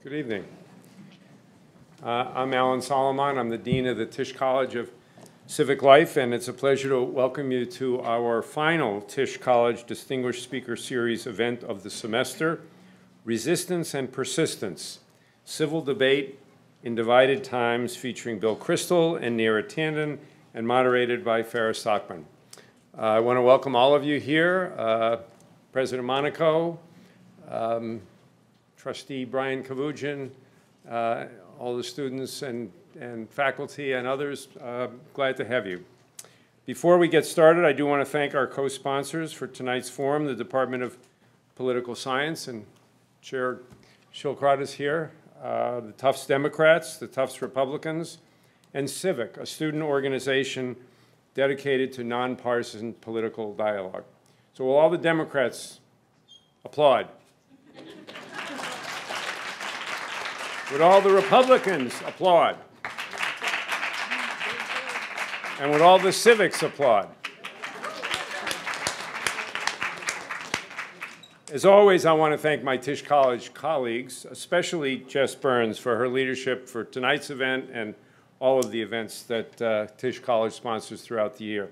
Good evening. I'm Alan Solomon. I'm the Dean of the Tisch College of Civic Life, and it's a pleasure to welcome you to our final Tisch College Distinguished Speaker Series event of the semester, Resistance and Persistence, Civil Debate in Divided Times, featuring Bill Kristol and Neera Tanden, and moderated by Farah Stockman. I want to welcome all of you here, President Monaco, Trustee Brian Kavugin, all the students and faculty and others, glad to have you. Before we get started, I do want to thank our co-sponsors for tonight's forum, the Department of Political Science, and Chair Shilkrat is here, the Tufts Democrats, the Tufts Republicans, and Civic, a student organization dedicated to nonpartisan political dialogue. So will all the Democrats applaud? Would all the Republicans applaud? And would all the civics applaud? As always, I want to thank my Tisch College colleagues, especially Jess Burns, for her leadership for tonight's event and all of the events that Tisch College sponsors throughout the year.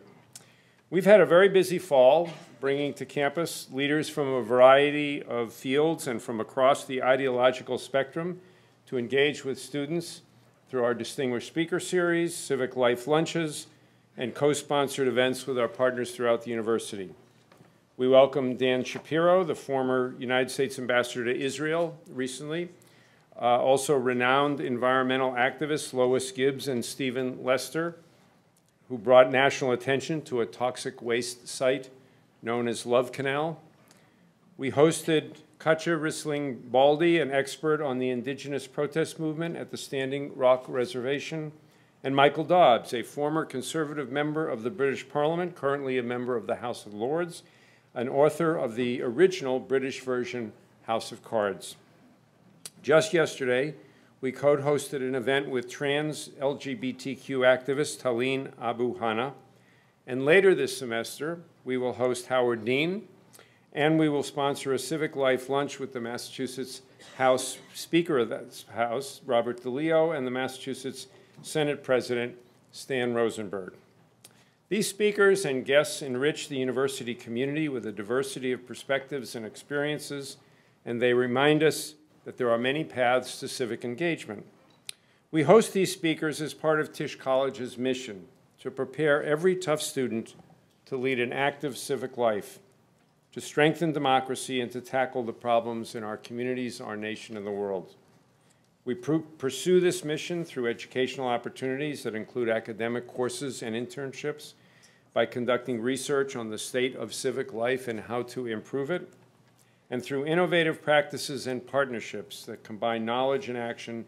We've had a very busy fall, bringing to campus leaders from a variety of fields and from across the ideological spectrum to engage with students through our Distinguished Speaker Series, Civic Life Lunches, and co-sponsored events with our partners throughout the university. We welcome Dan Shapiro, the former United States Ambassador to Israel recently, also renowned environmental activists Lois Gibbs and Stephen Lester, who brought national attention to a toxic waste site known as Love Canal. We hosted Katja Rissling-Baldi, an expert on the indigenous protest movement at the Standing Rock Reservation, and Michael Dobbs, a former conservative member of the British Parliament, currently a member of the House of Lords, an author of the original British version House of Cards. Just yesterday, we co-hosted an event with trans LGBTQ activist Talene Abu Hana, and later this semester, we will host Howard Dean, and we will sponsor a Civic Life lunch with the Massachusetts House Speaker of the House, Robert DeLeo, and the Massachusetts Senate President, Stan Rosenberg. These speakers and guests enrich the university community with a diversity of perspectives and experiences, and they remind us that there are many paths to civic engagement. We host these speakers as part of Tisch College's mission to prepare every Tufts student to lead an active civic life, to strengthen democracy, and to tackle the problems in our communities, our nation, and the world. We pursue this mission through educational opportunities that include academic courses and internships, by conducting research on the state of civic life and how to improve it, and through innovative practices and partnerships that combine knowledge and action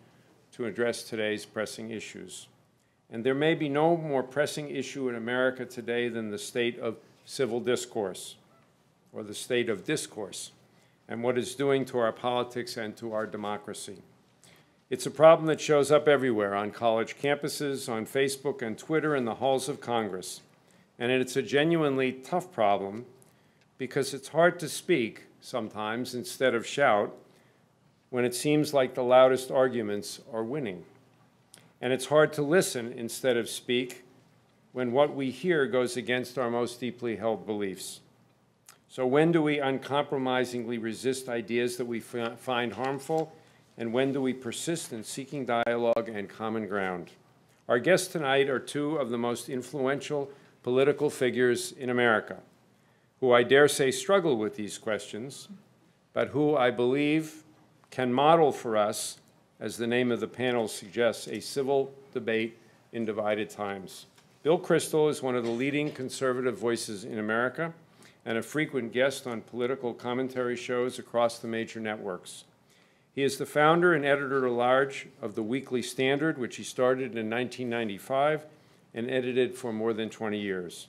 to address today's pressing issues. And there may be no more pressing issue in America today than the state of civil discourse, or the state of discourse, and what it's doing to our politics and to our democracy. It's a problem that shows up everywhere, on college campuses, on Facebook and Twitter, in the halls of Congress. And it's a genuinely tough problem because it's hard to speak sometimes instead of shout when it seems like the loudest arguments are winning. And it's hard to listen instead of speak when what we hear goes against our most deeply held beliefs. So when do we uncompromisingly resist ideas that we find harmful, and when do we persist in seeking dialogue and common ground? Our guests tonight are two of the most influential political figures in America, who I dare say struggle with these questions, but who I believe can model for us, as the name of the panel suggests, a civil debate in divided times. Bill Kristol is one of the leading conservative voices in America, and a frequent guest on political commentary shows across the major networks. He is the founder and editor-at-large of the Weekly Standard, which he started in 1995 and edited for more than 20 years.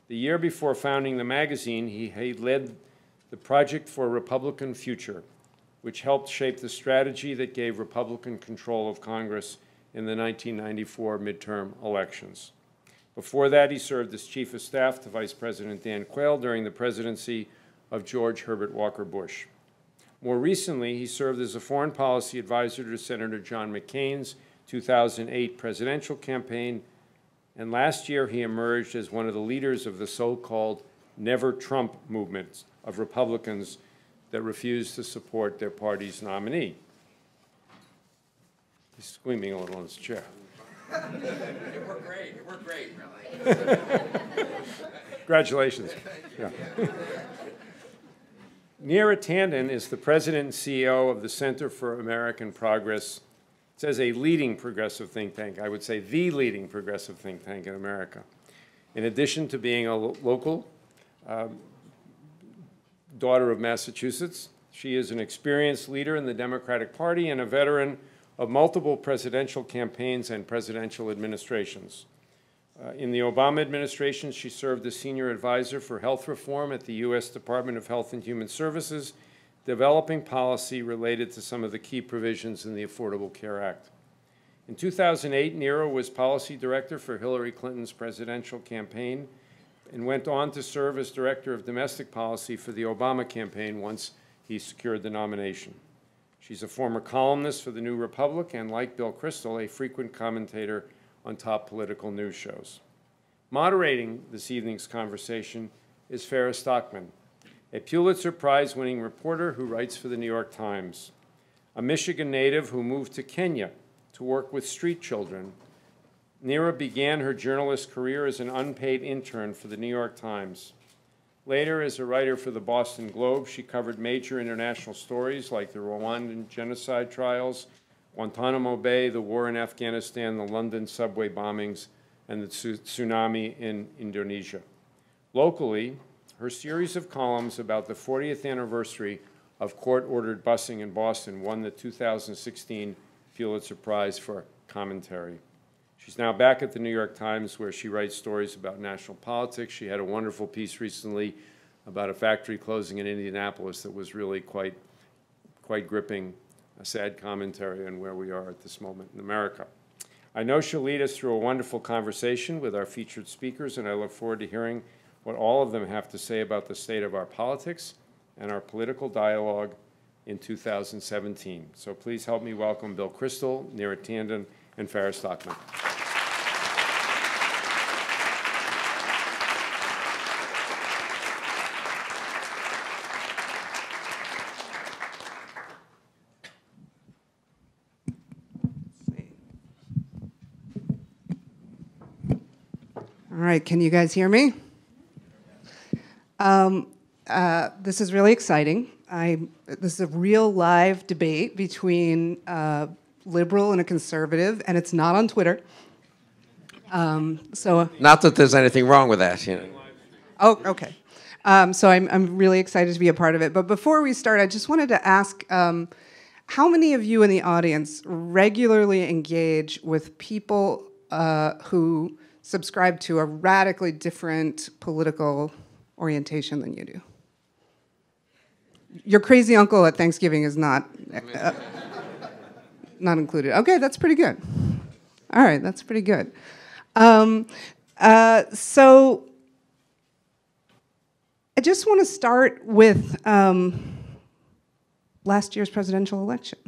The year before founding the magazine, he led the Project for a Republican Future, which helped shape the strategy that gave Republican control of Congress in the 1994 midterm elections. Before that, he served as Chief of Staff to Vice President Dan Quayle during the presidency of George Herbert Walker Bush. More recently, he served as a foreign policy advisor to Senator John McCain's 2008 presidential campaign, and last year he emerged as one of the leaders of the so-called Never Trump movement of Republicans that refused to support their party's nominee. He's squeaming a little in his chair. It worked great. It worked great, really. Congratulations. Yeah. Neera Tanden is the president and CEO of the Center for American Progress. It says a leading progressive think tank. I would say the leading progressive think tank in America. In addition to being a local daughter of Massachusetts, she is an experienced leader in the Democratic Party and a veteran of multiple presidential campaigns and presidential administrations. In the Obama administration, she served as senior advisor for health reform at the U.S. Department of Health and Human Services, developing policy related to some of the key provisions in the Affordable Care Act. In 2008, Neera was policy director for Hillary Clinton's presidential campaign and went on to serve as director of domestic policy for the Obama campaign once he secured the nomination. She's a former columnist for The New Republic and, like Bill Kristol, a frequent commentator on top political news shows. Moderating this evening's conversation is Farah Stockman, a Pulitzer Prize-winning reporter who writes for the New York Times, a Michigan native who moved to Kenya to work with street children. Neera began her journalist career as an unpaid intern for the New York Times. Later, as a writer for the Boston Globe, she covered major international stories like the Rwandan genocide trials, Guantanamo Bay, the war in Afghanistan, the London subway bombings, and the tsunami in Indonesia. Locally, her series of columns about the 40th anniversary of court-ordered busing in Boston won the 2016 Pulitzer Prize for commentary. She's now back at the New York Times, where she writes stories about national politics. She had a wonderful piece recently about a factory closing in Indianapolis that was really quite gripping, a sad commentary on where we are at this moment in America. I know she'll lead us through a wonderful conversation with our featured speakers, and I look forward to hearing what all of them have to say about the state of our politics and our political dialogue in 2017. So please help me welcome Bill Kristol, Neera Tanden, and Farah Stockman. All right, can you guys hear me? This is really exciting. This is a real live debate between a liberal and a conservative, and it's not on Twitter. Not that there's anything wrong with that, you know. Oh, okay. So I'm really excited to be a part of it. But before we start, I just wanted to ask, how many of you in the audience regularly engage with people who subscribe to a radically different political orientation than you do? Your crazy uncle at Thanksgiving is not included. Okay, that's pretty good. All right, that's pretty good. So I just want to start with last year's presidential election.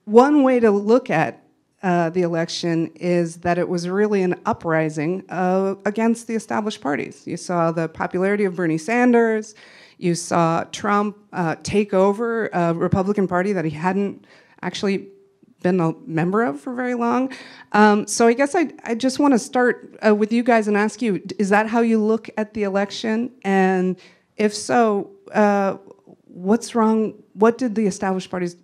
One way to look at the election is that it was really an uprising against the established parties. You saw the popularity of Bernie Sanders. You saw Trump take over a Republican Party that he hadn't actually been a member of for very long. So I guess I just want to start with you guys and ask you, is that how you look at the election? And if so, what's wrong? What did the established parties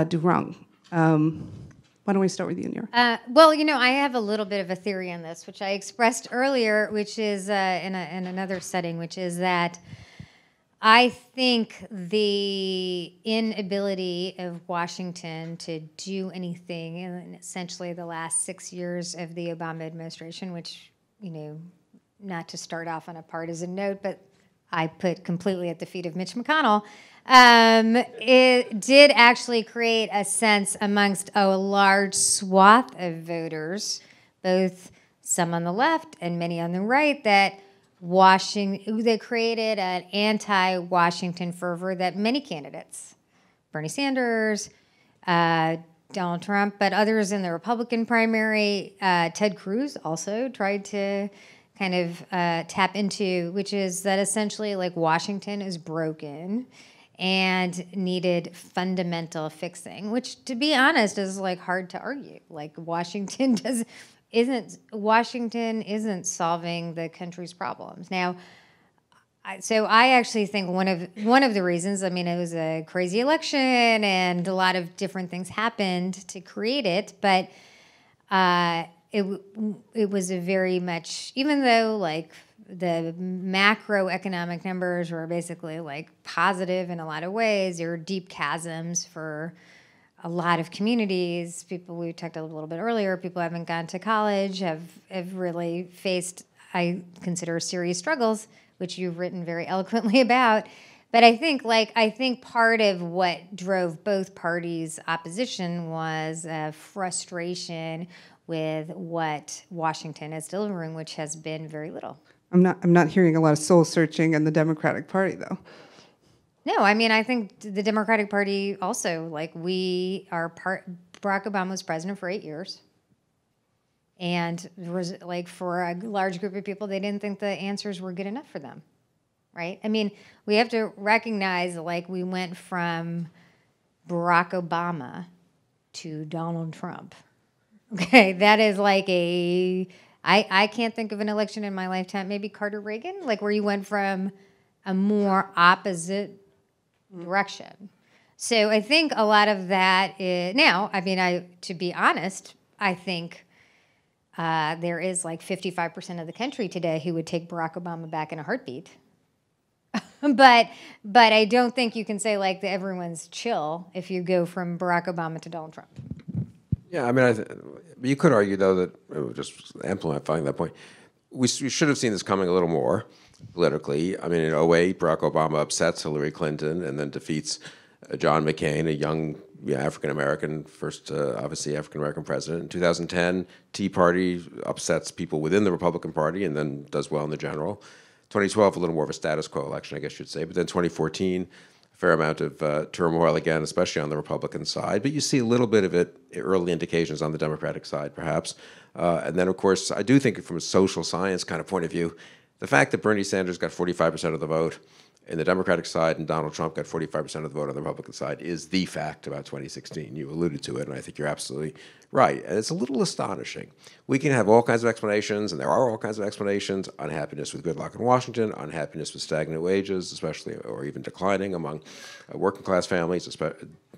do wrong? Why don't we start with you, Neera? Well, you know, I have a little bit of a theory on this, which I expressed earlier, which is in another setting, which is that I think the inability of Washington to do anything in essentially the last 6 years of the Obama administration, which, you know, not to start off on a partisan note, but I put completely at the feet of Mitch McConnell, it did actually create a sense amongst a large swath of voters, both some on the left and many on the right, that they created an anti-Washington fervor that many candidates, Bernie Sanders, Donald Trump, but others in the Republican primary, Ted Cruz also tried to kind of tap into, which is that essentially like Washington is broken and needed fundamental fixing, which to be honest is like hard to argue. Like Washington isn't solving the country's problems. Now, so I actually think one of the reasons, I mean, it was a crazy election and a lot of different things happened to create it, but it was a very much, even though like the macroeconomic numbers were basically like positive in a lot of ways, there were deep chasms for a lot of communities. People, we talked a little bit earlier, people who haven't gone to college have really faced, I consider, serious struggles, which you've written very eloquently about. But I think part of what drove both parties' opposition was a frustration with what Washington is delivering, which has been very little. I'm not hearing a lot of soul searching in the Democratic Party, though. No, I mean, I think the Democratic Party also, like, Barack Obama was president for 8 years. And there was, like, for a large group of people, they didn't think the answers were good enough for them, right? I mean, we have to recognize, like, we went from Barack Obama to Donald Trump. Okay, that is like I can't think of an election in my lifetime, maybe Carter Reagan, like where you went from a more opposite direction. So I think a lot of that is, now, I mean, to be honest, I think there is like 55% of the country today who would take Barack Obama back in a heartbeat. but I don't think you can say like everyone's chill if you go from Barack Obama to Donald Trump. Yeah, I mean, you could argue, though, that, just amplifying that point, we should have seen this coming a little more politically. I mean, in 2008, Barack Obama upsets Hillary Clinton and then defeats John McCain, a young African-American, first, obviously, African-American president. In 2010, Tea Party upsets people within the Republican Party and then does well in the general. 2012, a little more of a status quo election, I guess you'd say. But then 2014, fair amount of turmoil again, especially on the Republican side. But you see a little bit of it, early indications on the Democratic side, perhaps. And then, of course, I do think from a social science kind of point of view, the fact that Bernie Sanders got 45% of the vote in the Democratic side and Donald Trump got 45% of the vote on the Republican side is the fact about 2016. You alluded to it, and I think you're absolutely right. And it's a little astonishing. We can have all kinds of explanations, and there are all kinds of explanations: unhappiness with gridlock in Washington, unhappiness with stagnant wages, especially, or even declining among working class families,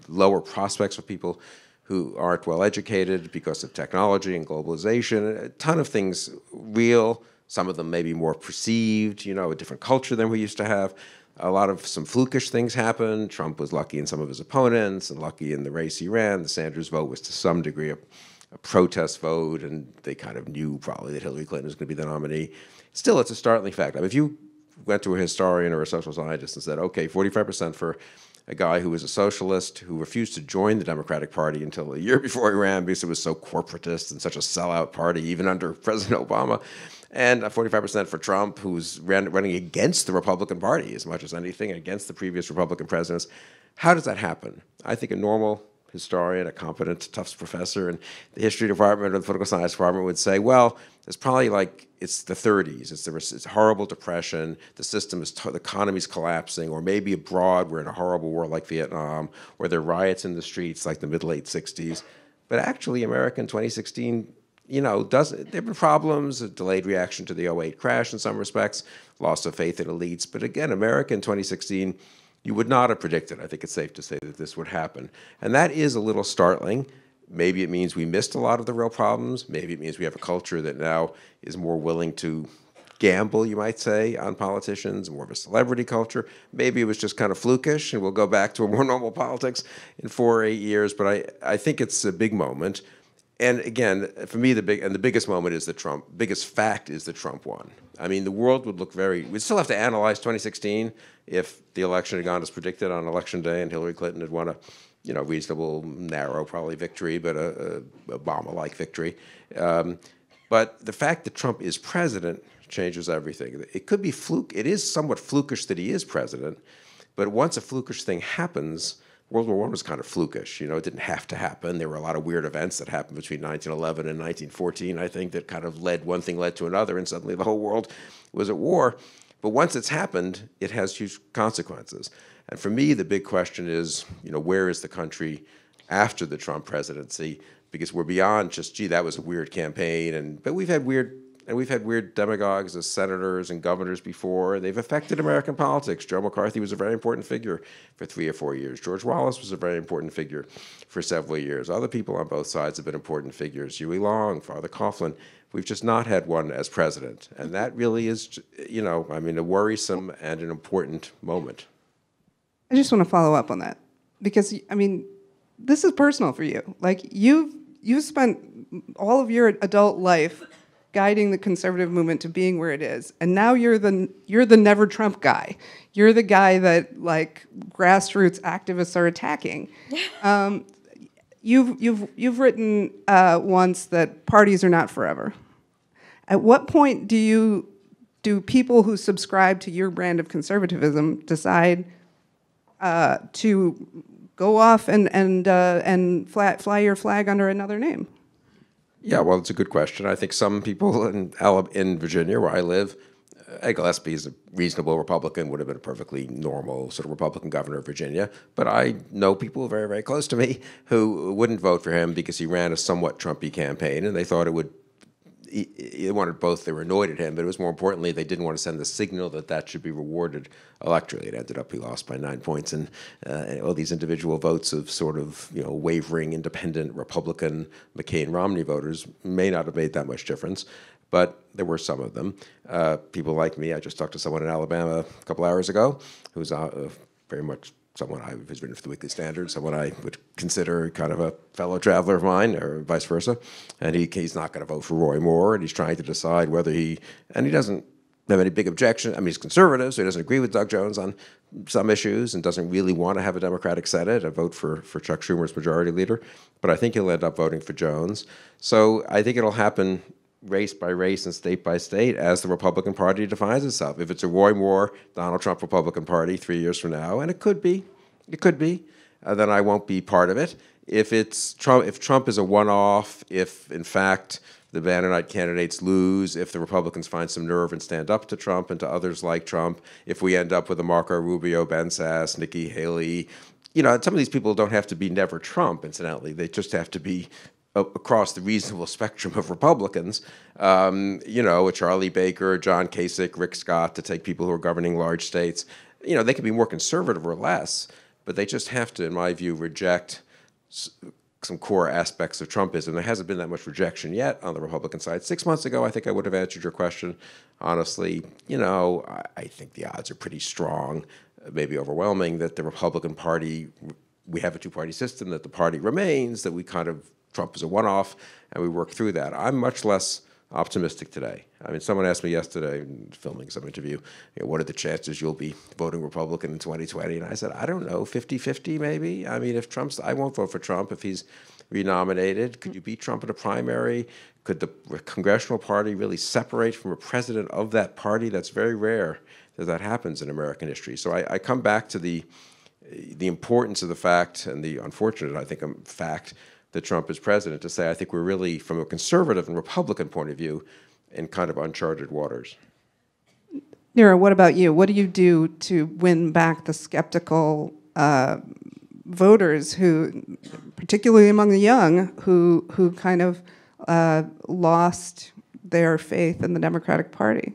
lower prospects for people who aren't well educated because of technology and globalization, a ton of things real. Some of them maybe more perceived, a different culture than we used to have. A lot of some flukish things happened. Trump was lucky in some of his opponents and lucky in the race he ran. The Sanders vote was to some degree a protest vote, and they kind of knew probably that Hillary Clinton was going to be the nominee. Still, it's a startling fact. I mean, if you went to a historian or a social scientist and said, okay, 45% for a guy who was a socialist who refused to join the Democratic Party until a year before he ran because it was so corporatist and such a sellout party, even under President Obama, and 45% for Trump, who's running against the Republican Party as much as anything, against the previous Republican presidents. How does that happen? I think a normal historian, a competent Tufts professor in the history department or the political science department would say, well, it's probably like it's the 30s. It's a horrible depression. The system is, the economy's collapsing, or maybe abroad we're in a horrible war like Vietnam, or there are riots in the streets like the mid-late 60s. But actually, America in 2016, there have been problems, a delayed reaction to the 2008 crash in some respects, loss of faith in elites. But again, America in 2016, you would not have predicted, I think it's safe to say, that this would happen. And that is a little startling. Maybe it means we missed a lot of the real problems. Maybe it means we have a culture that now is more willing to gamble, you might say, on politicians, more of a celebrity culture. Maybe it was just kind of flukish, and we'll go back to a more normal politics in 4 or 8 years. But I think it's a big moment. And again, for me, the biggest moment is biggest fact is that Trump won. I mean, the world would look we'd still have to analyze 2016 if the election had gone as predicted on election day and Hillary Clinton had won a reasonable, narrow, probably victory, but a Obama-like victory. But the fact that Trump is president changes everything. It could be fluke. It is somewhat flukish that he is president, but once a flukish thing happens, World War I was kind of flukish. You know, it didn't have to happen. There were a lot of weird events that happened between 1911 and 1914, I think, that kind of one thing led to another, and suddenly the whole world was at war. But once it's happened, it has huge consequences. And for me, the big question is, you know, where is the country after the Trump presidency? Because we're beyond just, gee, that was a weird campaign, but we've had weird demagogues as senators and governors before. They've affected American politics. Joe McCarthy was a very important figure for 3 or 4 years. George Wallace was a very important figure for several years. Other people on both sides have been important figures. Huey Long, Father Coughlin. We've just not had one as president. And that really is, you know, I mean, a worrisome and an important moment. I just want to follow up on that because, I mean, this is personal for you. Like, you've spent all of your adult life guiding the conservative movement to being where it is, and now you're the never Trump guy. You're the guy that, like, grassroots activists are attacking. You've written once that parties are not forever. At what point do people who subscribe to your brand of conservatism decide to go off and fly your flag under another name? Yeah, well, it's a good question. I think some people in Virginia, where I live, Ed Gillespie is a reasonable Republican, would have been a perfectly normal sort of Republican governor of Virginia. But I know people very, very close to me who wouldn't vote for him because he ran a somewhat Trumpy campaign, and they thought it would. They wanted both. They were annoyed at him, but it was more importantly they didn't want to send the signal that should be rewarded electorally. It ended up he lost by 9 points, and all these individual votes of sort of, you know, wavering independent Republican McCain-Romney voters may not have made that much difference, but there were some of them. People like me. I just talked to someone in Alabama a couple hours ago who's very much someone who's written for the Weekly Standard, someone I would consider kind of a fellow traveler of mine, or vice versa. And he's not going to vote for Roy Moore, and he's trying to decide whether he doesn't have any big objection. I mean, he's conservative, so he doesn't agree with Doug Jones on some issues and doesn't really want to have a Democratic Senate and vote for Chuck Schumer as majority leader. But I think he'll end up voting for Jones. So I think it'll happen race by race and state by state as the Republican Party defines itself. If it's a Roy Moore, Donald Trump Republican Party 3 years from now, and it could be, then I won't be part of it. If Trump is a one-off, if in fact the Bannonite candidates lose, if the Republicans find some nerve and stand up to Trump and to others like Trump, if we end up with a Marco Rubio, Ben Sasse, Nikki Haley, you know, some of these people don't have to be never Trump, incidentally. They just have to be across the reasonable spectrum of Republicans, you know, a Charlie Baker, John Kasich, Rick Scott, to take people who are governing large states. You know, they can be more conservative or less, but they just have to, in my view, reject some core aspects of Trumpism. There hasn't been that much rejection yet on the Republican side. 6 months ago, I think I would have answered your question honestly. You know, I think the odds are pretty strong, maybe overwhelming, that the Republican Party, we have a two-party system, that the party remains, that we kind of Trump is a one-off, and we work through that. I'm much less optimistic today. I mean, someone asked me yesterday, filming some interview, you know, what are the chances you'll be voting Republican in 2020? And I said, I don't know, 50-50 maybe. I mean, I won't vote for Trump if he's renominated. Could you beat Trump in a primary? Could the Congressional Party really separate from a president of that party? That's very rare that happens in American history. So I come back to the importance of the fact, and the unfortunate, I think, fact that Trump is president, to say I think we're really, from a conservative and Republican point of view, in kind of uncharted waters. Neera, what about you? What do you do to win back the skeptical voters who, particularly among the young, who kind of lost their faith in the Democratic Party?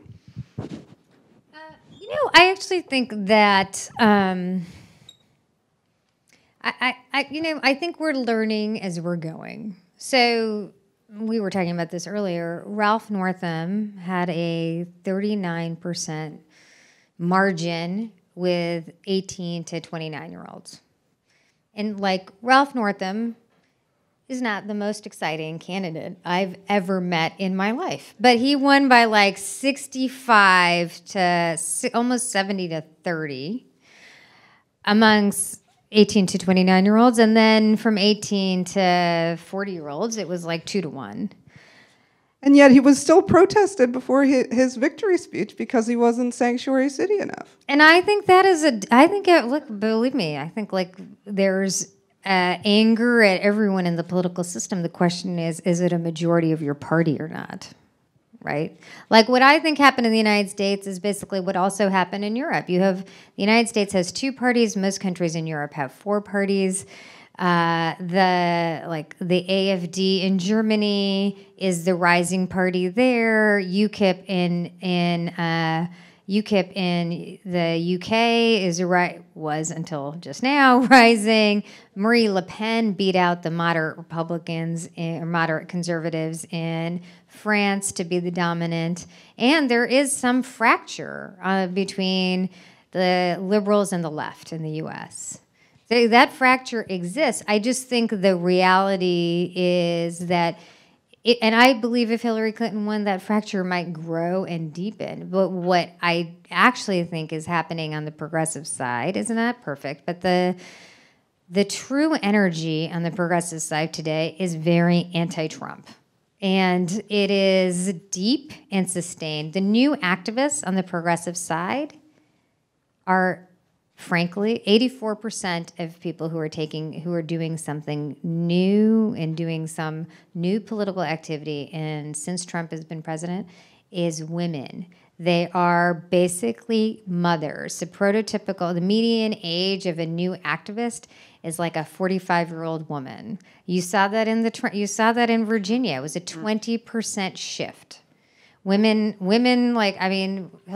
You know, I actually think that I think we're learning as we're going. So we were talking about this earlier. Ralph Northam had a 39% margin with 18 to 29-year-olds. And like Ralph Northam is not the most exciting candidate I've ever met in my life. But he won by like 65 to almost 70 to 30 amongst 18 to 29-year-olds. And then from 18 to 40-year-olds, it was like 2 to 1. And yet he was still protested before his victory speech because he wasn't sanctuary city enough. And I think that is look, believe me, I think like there's anger at everyone in the political system. The question is it a majority of your party or not? Right? Like what I think happened in the United States is basically what also happened in Europe. The United States has 2 parties. Most countries in Europe have 4 parties. The AfD in Germany is the rising party there. UKIP in the UK was until just now rising. Marine Le Pen beat out the moderate Republicans or moderate conservatives in France to be the dominant. And there is some fracture between the liberals and the left in the U.S. So that fracture exists. I just think the reality is that, and I believe if Hillary Clinton won, that fracture might grow and deepen. But what I actually think is happening on the progressive side is not perfect, but the true energy on the progressive side today is very anti-Trump. And it is deep and sustained. The new activists on the progressive side are, frankly, 84% of people who are doing something new and doing some new political activity, and since Trump has been president, is women. They are basically mothers. The median age of a new activist is like a 45-year-old woman. You saw that in Virginia. It was a 20% shift.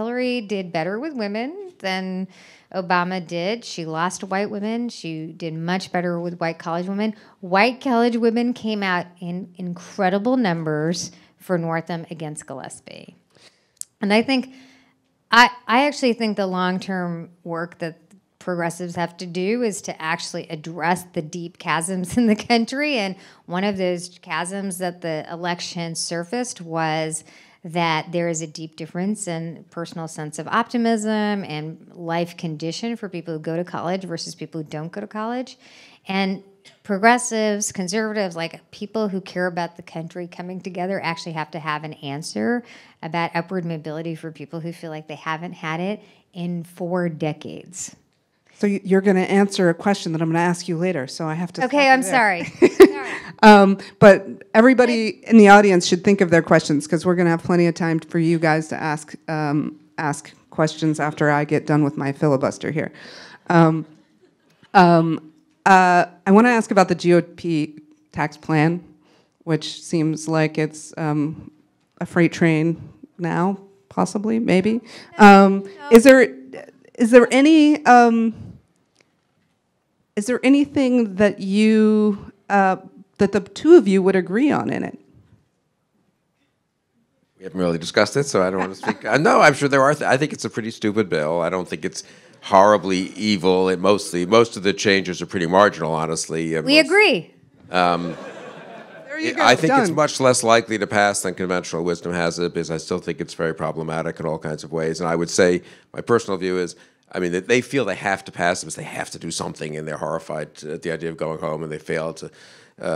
Hillary did better with women than Obama did. She lost white women. She did much better with white college women. White college women came out in incredible numbers for Northam against Gillespie. And I actually think the long-term work that progressives have to do is to actually address the deep chasms in the country. And one of those chasms that the election surfaced was that there is a deep difference in personal sense of optimism and life condition for people who go to college versus people who don't go to college. And progressives, conservatives, like people who care about the country coming together actually have to have an answer about upward mobility for people who feel like they haven't had it in 4 decades. So you're going to answer a question that I'm going to ask you later, so I have to. Okay, I'm sorry. But everybody in the audience should think of their questions because we're going to have plenty of time for you guys to ask questions after I get done with my filibuster here. I want to ask about the GOP tax plan, which seems like it's a freight train now, possibly, maybe. No. Is there anything that that the 2 of you would agree on in it? We haven't really discussed it, so I don't want to speak. No, I'm sure there are. I think it's a pretty stupid bill. I don't think it's horribly evil. Most of the changes are pretty marginal, honestly. We agree. There you go. I think Done. it's much less likely to pass than conventional wisdom has it, because I still think it's very problematic in all kinds of ways. And I would say my personal view is, that they feel they have to pass it because they have to do something, and they're horrified at the idea of going home, and they fail to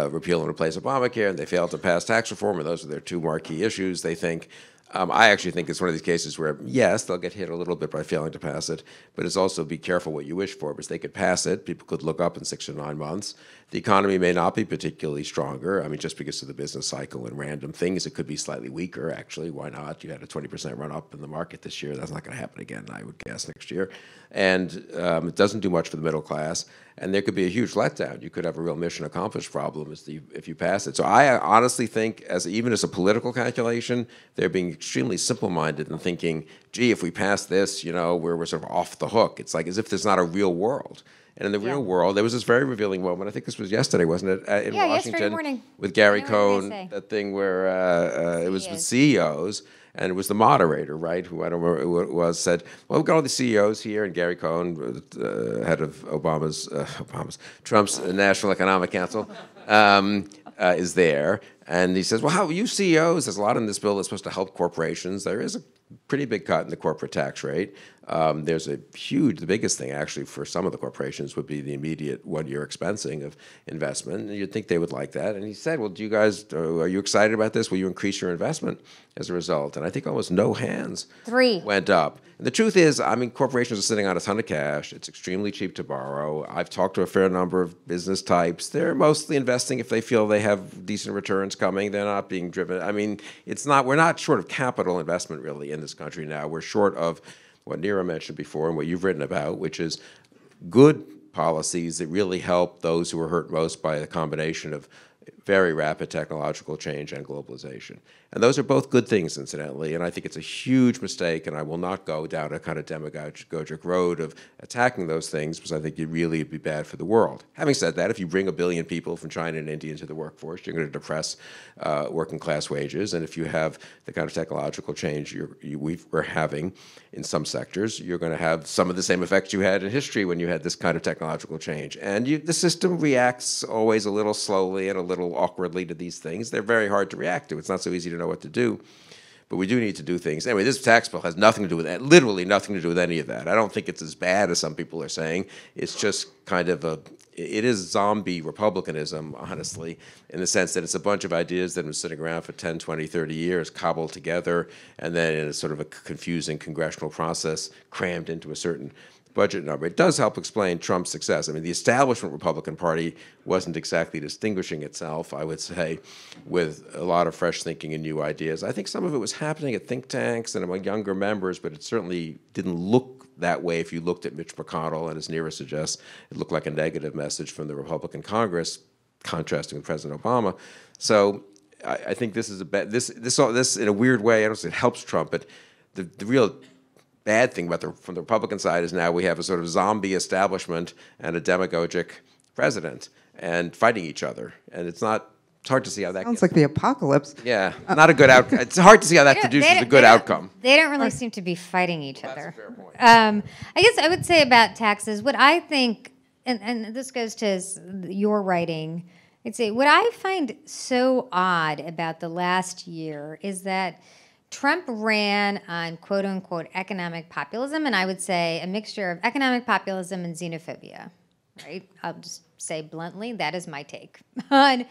repeal and replace Obamacare, and they fail to pass tax reform, and those are their 2 marquee issues, they think. I actually think it's one of these cases where, yes, they'll get hit a little bit by failing to pass it, but it's also be careful what you wish for, because they could pass it, people could look up in 6 or 9 months. The economy may not be particularly stronger. Just because of the business cycle and random things, it could be slightly weaker, actually. Why not? You had a 20% run up in the market this year. That's not going to happen again, I would guess, next year. And it doesn't do much for the middle class. And there could be a huge letdown. You could have a real mission accomplished problem if you pass it. So I honestly think, even as a political calculation, they're being extremely simple-minded and thinking, gee, if we pass this, we're sort of off the hook. It's like as if there's not a real world. And in the real world, there was this very revealing moment. I think this was yesterday, wasn't it, in Washington, yesterday morning. with Gary Cohn, that thing where it was with CEOs. And it was the moderator, right, who I don't remember who it was, said, well, we've got all the CEOs here, and Gary Cohn, head of Trump's National Economic Council, is there. And he says, well, how you CEOs, there's a lot in this bill that's supposed to help corporations. There is a pretty big cut in the corporate tax rate. There's a huge, the biggest thing actually for some of the corporations would be the immediate one-year expensing of investment. And you'd think they would like that. And he said, well, are you excited about this? Will you increase your investment as a result? And I think almost no hands went up. And the truth is, I mean, corporations are sitting on a ton of cash. It's extremely cheap to borrow. I've talked to a fair number of business types. They're mostly investing if they feel they have decent returns coming. They're not being driven. I mean, we're not short of capital investment really in this country now. We're short of what Neera mentioned before and what you've written about, which is good policies that really help those who are hurt most by the combination of very rapid technological change and globalization. And those are both good things, incidentally, and I think it's a huge mistake, and I will not go down a kind of demagogic road of attacking those things because I think it really would be bad for the world. Having said that, if you bring 1 billion people from China and India into the workforce, you're going to depress working class wages, and if you have the kind of technological change we're having in some sectors, you're going to have some of the same effects you had in history when you had this kind of technological change. And the system reacts always a little slowly and a little awkwardly to these things. They're very hard to react to. It's not so easy to know what to do, but we do need to do things. Anyway, this tax bill has nothing to do with that, literally nothing to do with any of that. I don't think it's as bad as some people are saying. It's just kind of it is zombie republicanism, honestly, in the sense that it's a bunch of ideas that have been sitting around for 10, 20, 30 years, cobbled together, and then in a sort of a confusing congressional process, crammed into a certain budget number. It does help explain Trump's success. I mean, the establishment Republican Party wasn't exactly distinguishing itself, I would say, with a lot of fresh thinking and new ideas. I think some of it was happening at think tanks and among younger members, but it certainly didn't look that way if you looked at Mitch McConnell, and as Neera suggests, it looked like a negative message from the Republican Congress, contrasting with President Obama. So I think this is this in a weird way, I don't say it helps Trump, but the real bad thing from the Republican side is now we have a sort of zombie establishment and a demagogic president and fighting each other. And it's hard to see how that Sounds like the apocalypse. Yeah, not a good outcome. It's hard to see how that produces a good outcome. They don't really seem to be fighting each other. That's a fair point. I guess I would say about taxes, what I think, and this goes to your writing, I'd say what I find so odd about the last year is that Trump ran on quote-unquote economic populism, and I would say a mixture of economic populism and xenophobia, right? I'll just say bluntly, that is my take. But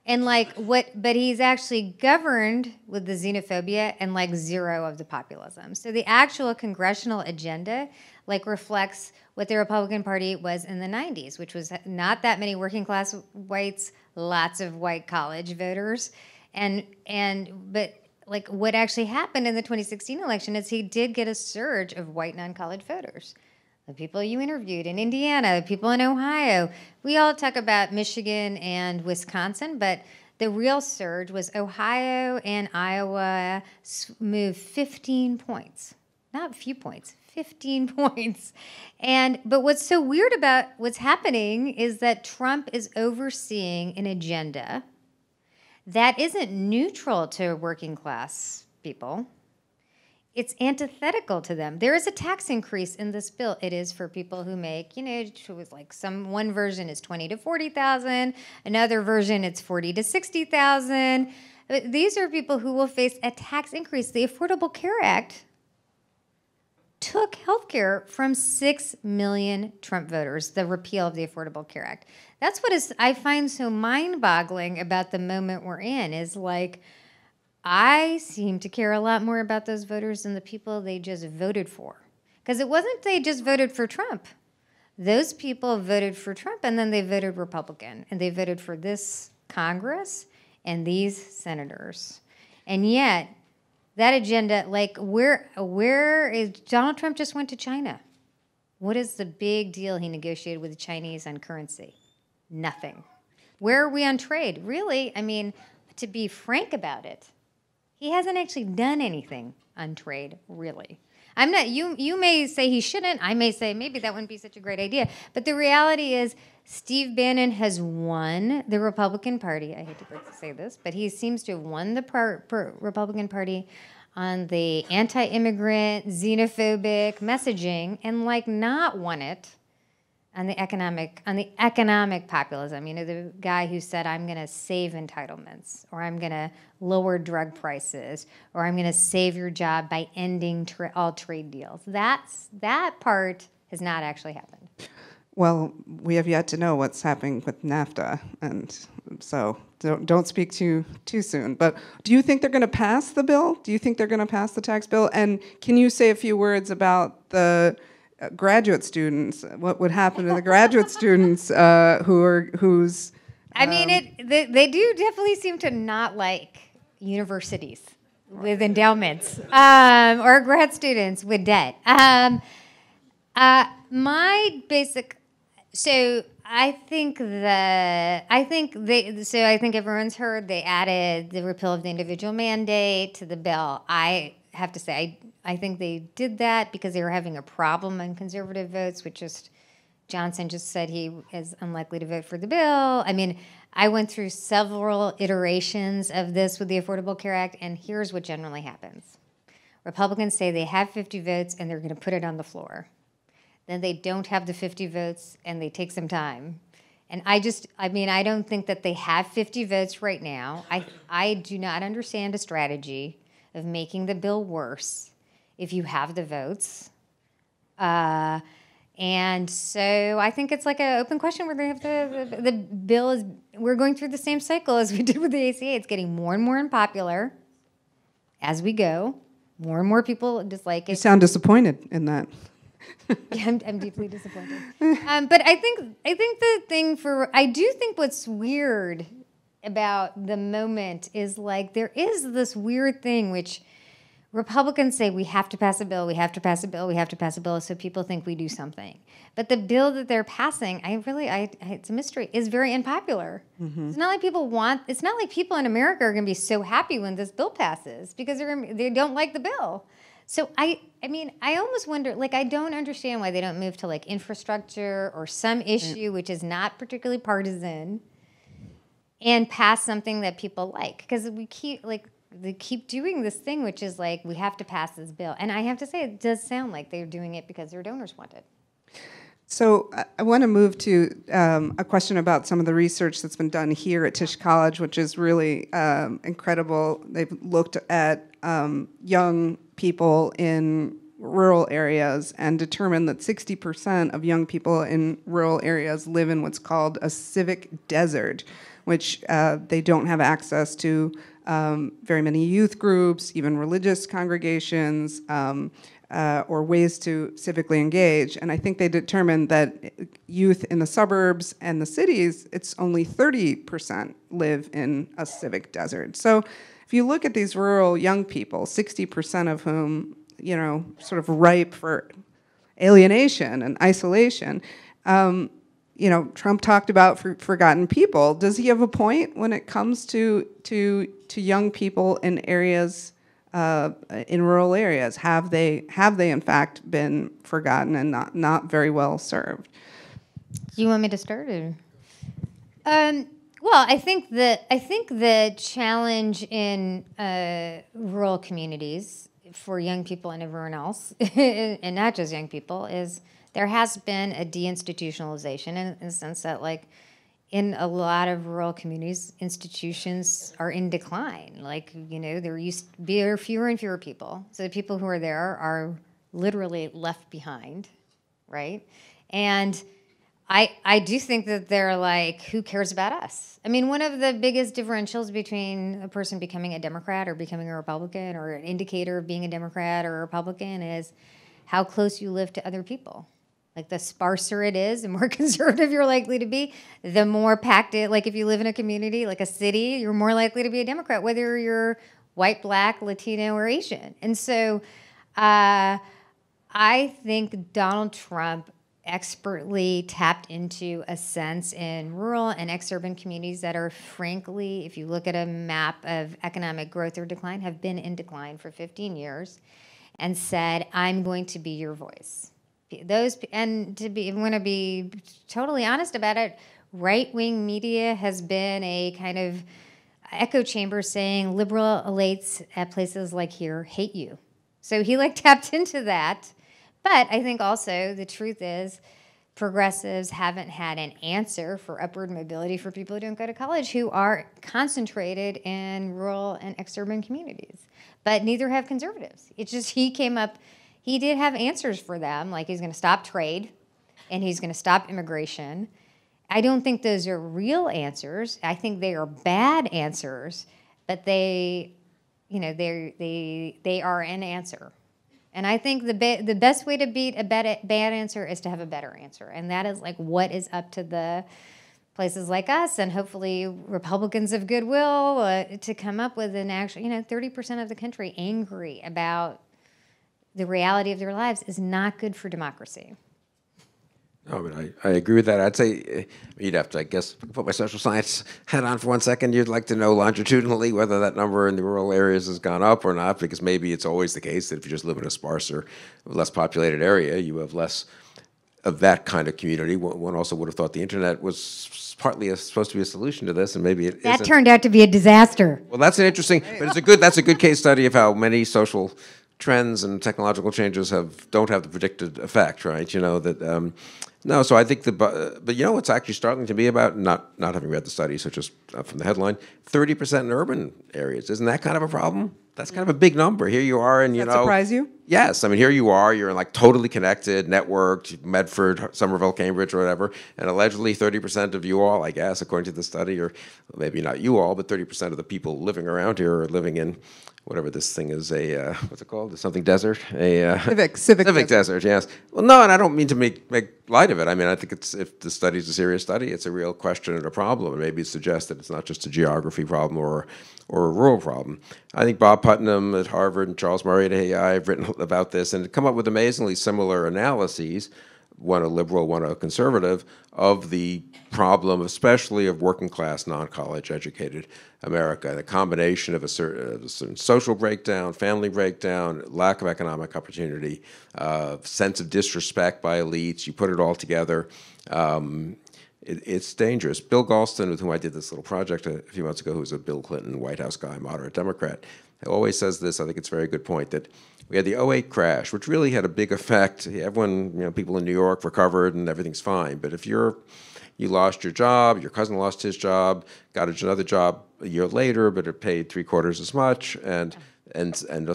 he's actually governed with the xenophobia and like zero of the populism. So the actual congressional agenda reflects what the Republican Party was in the 90s, which was not that many working class whites, lots of white college voters, but what actually happened in the 2016 election is he did get a surge of white non-college voters. The people you interviewed in Indiana, the people in Ohio, we all talk about Michigan and Wisconsin, but the real surge was Ohio and Iowa moved 15 points. Not a few points, 15 points. But what's so weird about what's happening is that Trump is overseeing an agenda that isn't neutral to working class people. It's antithetical to them. There is a tax increase in this bill. It is for people who make, one version is 20 to 40,000, another version it's 40 to 60,000. These are people who will face a tax increase. The Affordable Care Act took health care from 6 million Trump voters, the repeal of the Affordable Care Act. That's what I find so mind-boggling about the moment we're in, is I seem to care a lot more about those voters than the people they just voted for. Because it wasn't they just voted for Trump. Those people voted for Trump, and then they voted Republican, and they voted for this Congress and these senators. And yet, that agenda, where is Donald Trump just went to China? What is the big deal he negotiated with the Chinese on currency? Nothing. Where are we on trade? Really, to be frank about it, he hasn't actually done anything on trade, really. I'm not. You may say he shouldn't. I may say maybe that wouldn't be such a great idea. But the reality is, Steve Bannon has won the Republican Party. I hate to say this, but he seems to have won the Republican Party on the anti-immigrant, xenophobic messaging, and not won it on the economic populism. You know, the guy who said, I'm going to save entitlements, or I'm going to lower drug prices, or I'm going to save your job by ending all trade deals. That part has not actually happened. Well, we have yet to know what's happening with NAFTA, and so don't speak too soon. But do you think they're going to pass the bill? Do you think they're going to pass the tax bill? And can you say a few words about the graduate students? What would happen to the graduate students whose? I mean, they do definitely seem to not like universities with endowments or grad students with debt. My basic. So I think everyone's heard they added the repeal of the individual mandate to the bill. I have to say, I think they did that because they were having a problem on conservative votes, which Johnson just said he is unlikely to vote for the bill. I mean, I went through several iterations of this with the Affordable Care Act, and here's what generally happens. Republicans say they have 50 votes and they're going to put it on the floor. Then they don't have the 50 votes, and they take some time. And I don't think that they have 50 votes right now. I do not understand a strategy of making the bill worse if you have the votes. And so I think it's like an open question where they have the bill is, we're going through the same cycle as we did with the ACA. It's getting more and more unpopular as we go. More and more people dislike it. You sound disappointed in that. Yeah, I'm deeply disappointed. But I do think what's weird about the moment is like there is this weird thing which Republicans say we have to pass a bill, we have to pass a bill, we have to pass a bill, so people think we do something. But the bill that they're passing, it's a mystery, is very unpopular. Mm-hmm. It's not like people in America are going to be so happy when this bill passes because they don't like the bill. So I almost wonder, like, I don't understand why they don't move to like infrastructure or some issue which is not particularly partisan and pass something that people like, because they keep doing this thing which is like we have to pass this bill, and I have to say it does sound like they're doing it because their donors want it. So I want to move to a question about some of the research that's been done here at Tisch College, which is really incredible. They've looked at young people in rural areas and determined that 60% of young people in rural areas live in what's called a civic desert, which they don't have access to very many youth groups, even religious congregations, or ways to civically engage. And I think they determined that youth in the suburbs and the cities, it's only 30% live in a civic desert. So if you look at these rural young people, 60% of whom, sort of ripe for alienation and isolation, Trump talked about forgotten people. Does he have a point when it comes to young people in areas, in rural areas? Have they in fact been forgotten and not very well served? Do you want me to start? Well, I think the challenge in rural communities for young people and everyone else, and not just young people, is there has been a deinstitutionalization in the sense that, like, in a lot of rural communities, institutions are in decline. Like, there used to be fewer and fewer people. So the people who are there are literally left behind, right? And I do think that they're like, who cares about us? I mean, one of the biggest differentials between a person becoming a Democrat or becoming a Republican, or an indicator of being a Democrat or a Republican, is how close you live to other people. Like, the sparser it is, the more conservative you're likely to be, the more packed it. Like, if you live in a community, like a city, you're more likely to be a Democrat, whether you're white, black, Latino, or Asian. And so I think Donald Trump expertly tapped into a sense in rural and ex-urban communities that are, frankly, if you look at a map of economic growth or decline, have been in decline for 15 years, and said, I'm going to be your voice. I'm going to be totally honest about it, right-wing media has been a kind of echo chamber saying liberal elites at places like here hate you. So he tapped into that. But I think also the truth is progressives haven't had an answer for upward mobility for people who don't go to college, who are concentrated in rural and exurban communities. But neither have conservatives. It's just he did have answers for them, like he's going to stop trade and he's going to stop immigration. I don't think those are real answers. I think they are bad answers, but they are an answer. And I think the best way to beat a bad answer is to have a better answer. And that is like what is up to the places like us and hopefully Republicans of goodwill to come up with an actual, 30% of the country angry about the reality of their lives is not good for democracy. No, I mean, I agree with that. I'd say you'd have to, I guess, put my social science hat on for 1 second. You'd like to know longitudinally whether that number in the rural areas has gone up or not, because maybe it's always the case that if you just live in a sparser, less populated area, you have less of that kind of community. One also would have thought the internet was partly supposed to be a solution to this, and maybe it isn't. That turned out to be a disaster. Well, that's an interesting, but that's a good case study of how many social trends and technological changes don't have the predicted effect, right? No, so I think but what's actually startling to me about not having read the study, so just from the headline, 30% in urban areas. Isn't that kind of a problem? That's kind of a big number. Here you are, and Does that surprise you? Yes, I mean, here you are, you're like totally connected, networked, Medford, Somerville, Cambridge, or whatever, and allegedly 30% of you all, I guess, according to the study, or maybe not you all, but 30% of the people living around here are living in whatever this thing is, what's it called? Something desert? Civic desert, yes. Well, no, and I don't mean to make light of it. I mean, I think if the study's a serious study, it's a real question and a problem, and maybe it suggests that it's not just a geography problem or a rural problem. I think Bob Putnam at Harvard and Charles Murray at AI have written about this and come up with amazingly similar analyses, one a liberal, one a conservative, of the problem, especially of working class, non-college educated America. The combination of a certain social breakdown, family breakdown, lack of economic opportunity, sense of disrespect by elites, you put it all together, it's dangerous. Bill Galston, with whom I did this little project a few months ago, who's a Bill Clinton White House guy, moderate Democrat, always says this, I think it's a very good point, that we had the '08 crash, which really had a big effect. Everyone, people in New York recovered and everything's fine. But if you lost your job, your cousin lost his job, got another job a year later, but it paid 3/4 as much, and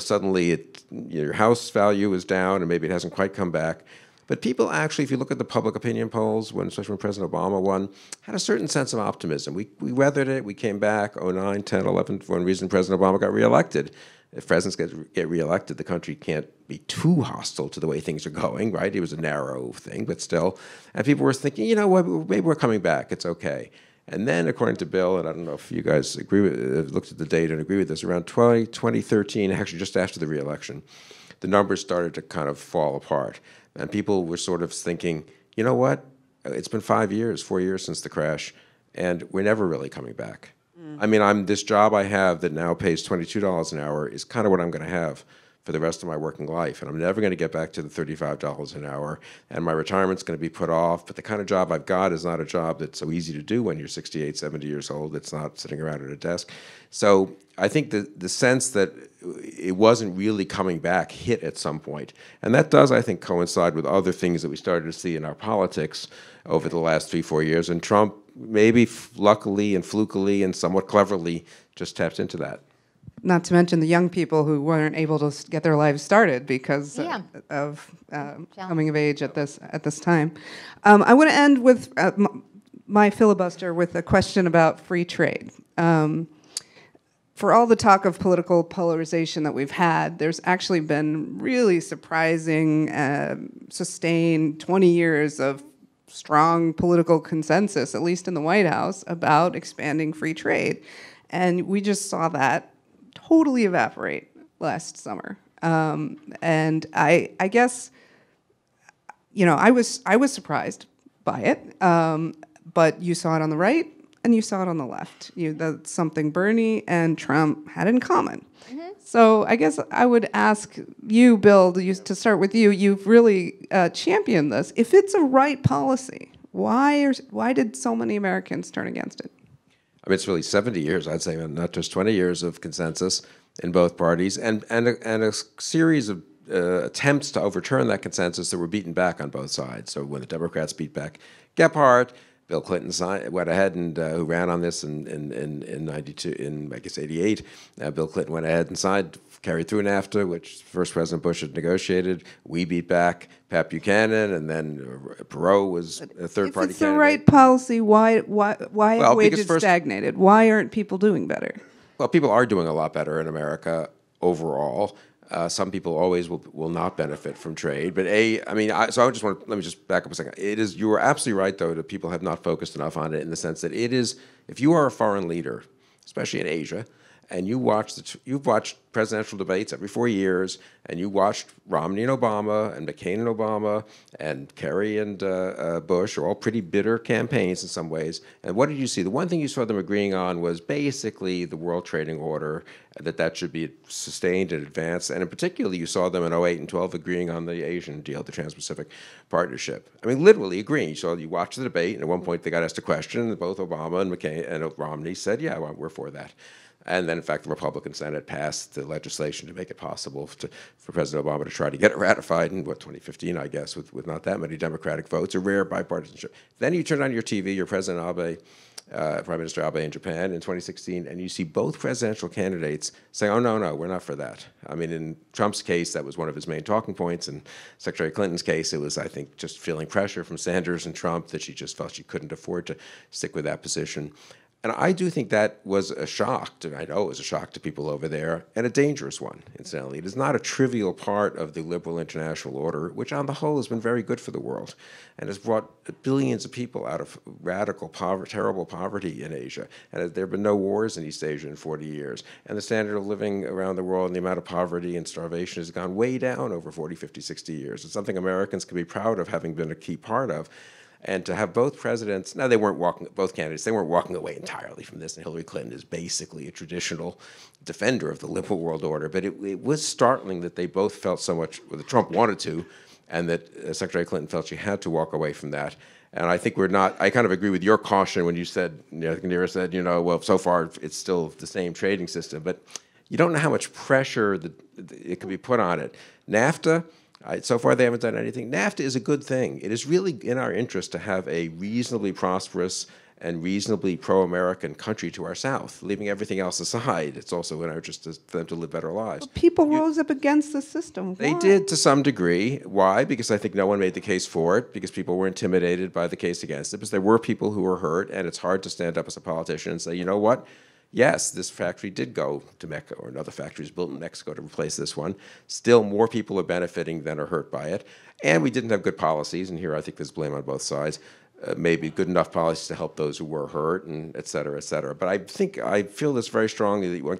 suddenly your house value is down, and maybe it hasn't quite come back. But people actually, if you look at the public opinion polls, especially when President Obama won, had a certain sense of optimism. We weathered it. We came back, 09, 10, 11, for one reason President Obama got reelected. If presidents get reelected, the country can't be too hostile to the way things are going, right? It was a narrow thing, but still. And people were thinking, maybe we're coming back. It's okay. And then, according to Bill, and I don't know if you guys looked at the data and agree with this, around 2013, actually just after the reelection, the numbers started to kind of fall apart. And people were sort of thinking, you know what? It's been 4 years since the crash, and we're never really coming back. I mean, this job I have that now pays $22 an hour is kind of what I'm going to have for the rest of my working life, and I'm never going to get back to the $35 an hour, and my retirement's going to be put off, but the kind of job I've got is not a job that's so easy to do when you're 68, 70 years old. It's not sitting around at a desk. So I think the sense that it wasn't really coming back hit at some point, and that does, I think, coincide with other things that we started to see in our politics over the last 3-4 years, and Trump maybe luckily and flukily and somewhat cleverly just tapped into that. Not to mention the young people who weren't able to get their lives started because of coming of age at this time. I want to end with my filibuster with a question about free trade. For all the talk of political polarization that we've had, there's actually been really surprising, sustained 20 years of strong political consensus, at least in the White House, about expanding free trade. And we just saw that totally evaporate last summer. And I guess, I was surprised by it, but you saw it on the right and you saw it on the left. That's something Bernie and Trump had in common. Mm-hmm. So I guess I would ask you, Bill, to start with you. You've really championed this. If it's a right policy, why did so many Americans turn against it? I mean, it's really 70 years, I'd say, not just 20 years of consensus in both parties, and a series of attempts to overturn that consensus that were beaten back on both sides. So when the Democrats beat back Gephardt, Bill Clinton went ahead and who ran on this in 92, in I guess 88. Bill Clinton went ahead and carried through NAFTA, which first President Bush had negotiated. We beat back Pat Buchanan, and then Perot was a third-party candidate. If it's the right policy, why have wages stagnated? Why aren't people doing better? Well, people are doing a lot better in America overall. Some people always will not benefit from trade, but let me just back up a second. You are absolutely right, though, that people have not focused enough on it in the sense that it is, if you are a foreign leader, especially in Asia, and you've watched presidential debates every 4 years, and you watched Romney and Obama, and McCain and Obama, and Kerry and Bush are all pretty bitter campaigns in some ways. And what did you see? The one thing you saw them agreeing on was basically the World Trading Order, that should be sustained and advanced. And in particular, you saw them in 08 and 12 agreeing on the Asian deal, the Trans-Pacific Partnership. I mean, literally agreeing. So you watched the debate, and at one point they got asked a question, and both Obama and McCain and Romney said, yeah, well, we're for that. And then, in fact, the Republican Senate passed the legislation to make it possible for President Obama to try to get it ratified in, 2015, I guess, with not that many Democratic votes, a rare bipartisanship. Then you turn on your TV, your President Abe, Prime Minister Abe in Japan in 2016, and you see both presidential candidates saying, oh, no, we're not for that. I mean, in Trump's case, that was one of his main talking points. In Secretary Clinton's case, it was, I think, just feeling pressure from Sanders and Trump that she just felt she couldn't afford to stick with that position. And I do think that was a shock, I know it was a shock to people over there, and a dangerous one, incidentally. It is not a trivial part of the liberal international order, which on the whole has been very good for the world and has brought billions of people out of radical poverty, terrible poverty in Asia. And there have been no wars in East Asia in 40 years. And the standard of living around the world and the amount of poverty and starvation has gone way down over 40, 50, 60 years. It's something Americans can be proud of having been a key part of. And to have both presidents, now both candidates, they weren't walking away entirely from this, and Hillary Clinton is basically a traditional defender of the liberal world order, but it was startling that they both felt so much, that Trump wanted to, and that Secretary Clinton felt she had to walk away from that. And I think I kind of agree with your caution when you said, Neera said, well, so far it's still the same trading system, but you don't know how much pressure it could be put on it. NAFTA, so far they haven't done anything. NAFTA is a good thing. It is really in our interest to have a reasonably prosperous and reasonably pro-American country to our south. Leaving everything else aside, it's also in our interest for them to live better lives. But people rose up against the system. Why? They did to some degree. Why? Because I think no one made the case for it, because people were intimidated by the case against it, because there were people who were hurt, and it's hard to stand up as a politician and say, you know what? Yes, this factory did go to Mecca, or another factory is built in Mexico to replace this one. Still, more people are benefiting than are hurt by it. And we didn't have good policies, and here I think there's blame on both sides. Maybe good enough policies to help those who were hurt, and et cetera, et cetera. But I feel this very strongly that one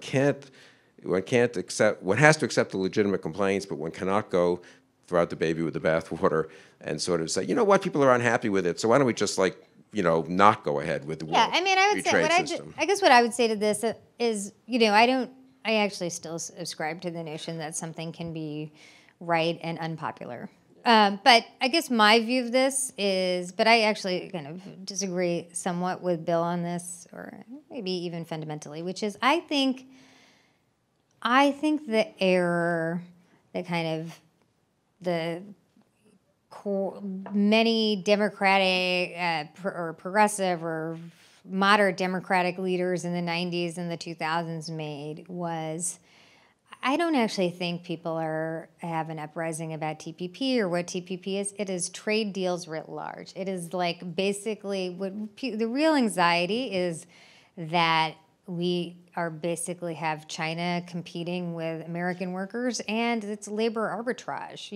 has to accept the legitimate complaints, but one cannot go throw out the baby with the bathwater and sort of say, you know what, people are unhappy with it, so why don't we just not go ahead with the world I guess what I would say to this is, I actually still subscribe to the notion that something can be right and unpopular. But I guess my view of this is, but I actually kind of disagree somewhat with Bill on this, or maybe even fundamentally, which is I think the error that kind of the many Democratic or progressive or moderate Democratic leaders in the 90s and the 2000s made was, I don't actually think people have an uprising about TPP or what TPP is. It is trade deals writ large. It is like basically the real anxiety is that we are basically have China competing with American workers, and it's labor arbitrage.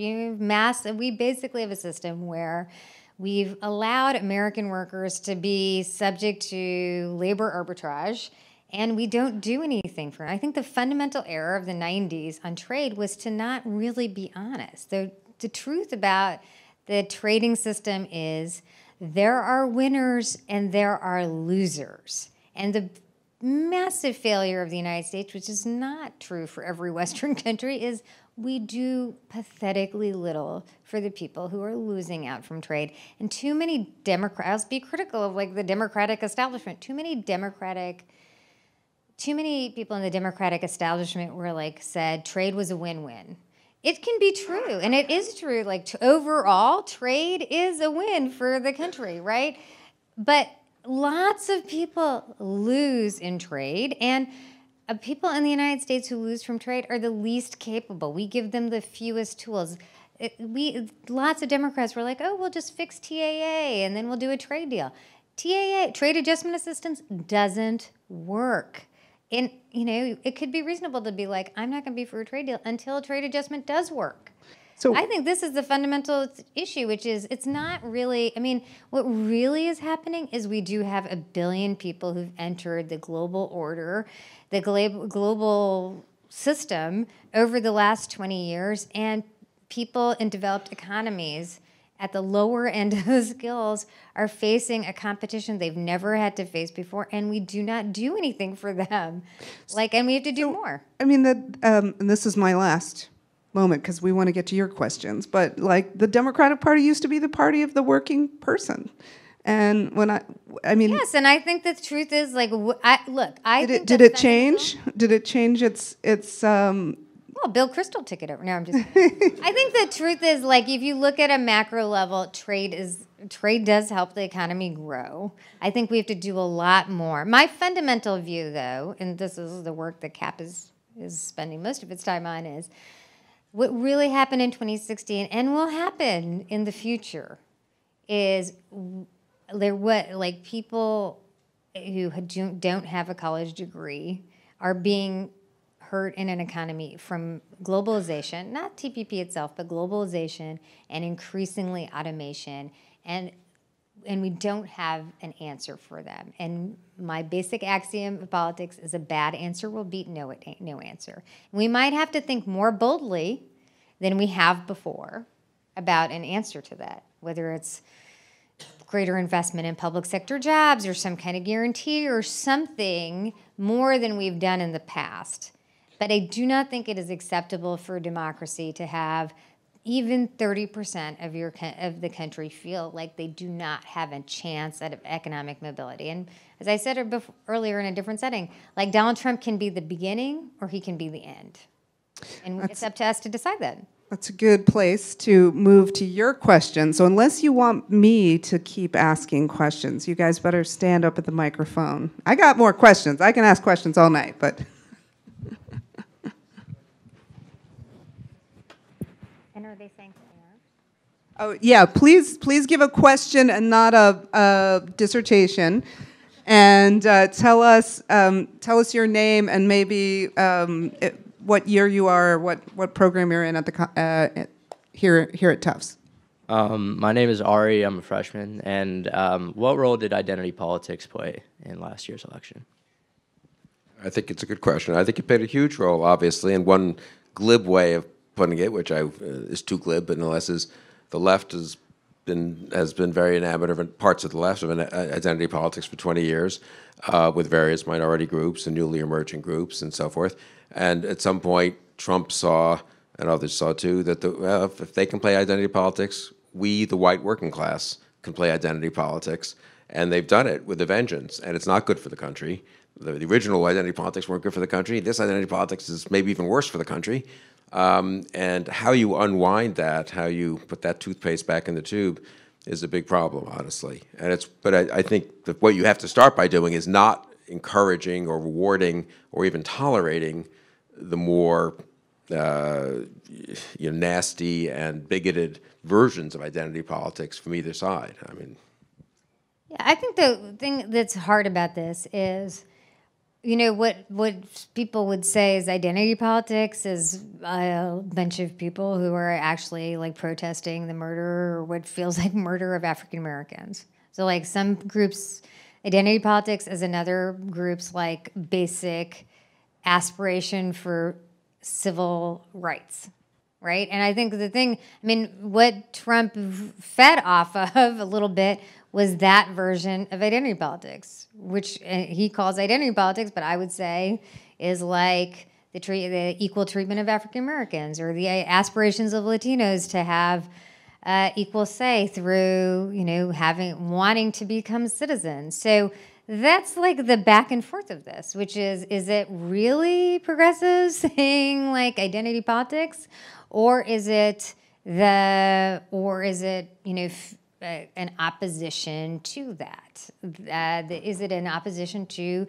We basically have a system where we've allowed American workers to be subject to labor arbitrage, and we don't do anything for it. I think the fundamental error of the 90s on trade was to not really be honest. The truth about the trading system is there are winners and there are losers. And the massive failure of the United States, which is not true for every Western country, is we do pathetically little for the people who are losing out from trade. And too many Democrats, be critical of the Democratic establishment, too many people in the Democratic establishment were said trade was a win-win. It can be true, and it is true. Like overall, trade is a win for the country, right? But lots of people lose in trade, and people in the United States who lose from trade are the least capable. We give them the fewest tools. Lots of Democrats were like, oh, we'll just fix TAA, and then we'll do a trade deal. TAA, trade adjustment assistance, doesn't work. And, it could be reasonable to be like, I'm not going to be for a trade deal until a trade adjustment does work. So I think this is the fundamental issue, which is it's not really, what really is happening is we do have 1 billion people who've entered the global order, the global system over the last 20 years, and people in developed economies at the lower end of the skills are facing a competition they've never had to face before, and we do not do anything for them. And we have to do more. And this is my last moment because we want to get to your questions, but the Democratic Party used to be the party of the working person. And yes, and I think the truth is did it change? Did it change its Well, Bill Kristol took it over. No, I'm just kidding. I think the truth is, if you look at a macro level, trade does help the economy grow. I think we have to do a lot more. My fundamental view, though, and this is the work that CAP is spending most of its time on, is what really happened in 2016 and will happen in the future is people who don't have a college degree are being hurt in an economy from globalization, not TPP itself, but globalization and increasingly automation, and we don't have an answer for them. And my basic axiom of politics is a bad answer will beat no answer. We might have to think more boldly than we have before about an answer to that, whether it's greater investment in public sector jobs or some kind of guarantee or something more than we've done in the past. But I do not think it is acceptable for a democracy to have even 30% of the country feel like they do not have a chance at economic mobility. And as I said earlier in a different setting, Donald Trump can be the beginning or he can be the end. And it's up to us to decide that. That's a good place to move to your question. So unless you want me to keep asking questions, you guys better stand up at the microphone. I got more questions. I can ask questions all night, but... And are they saying something else? Oh, yeah, please give a question and not a dissertation. And tell us your name and maybe what year you are, what program you're in at here at Tufts. My name is Ari. I'm a freshman. And what role did identity politics play in last year's election? I think it's a good question. I think it played a huge role, obviously, and one glib way of putting it, which is too glib, but nonetheless is the left has been very enamored of parts of the left of identity politics for 20 years, with various minority groups and newly emerging groups and so forth. And at some point, Trump saw, and others saw too, that if they can play identity politics, we, the white working class, can play identity politics. And they've done it with a vengeance, and it's not good for the country. The original identity politics weren't good for the country. This identity politics is maybe even worse for the country. And how you unwind that, how you put that toothpaste back in the tube, is a big problem, honestly. But I think that what you have to start by doing is not encouraging or rewarding or even tolerating the more nasty and bigoted versions of identity politics from either side. Yeah, I think the thing that's hard about this is, what people would say is identity politics is a bunch of people who are actually protesting the murder or what feels like murder of African Americans. So some groups, identity politics is another group's basic aspiration for civil rights, right? And I think the thing, what Trump fed off of a little bit was that version of identity politics, which he calls identity politics, but I would say is the equal treatment of African Americans or the aspirations of Latinos to have equal say through, wanting to become citizens. So that's like the back and forth of this, which is it really progressives saying like identity politics, or is it an opposition to that? Is it an opposition to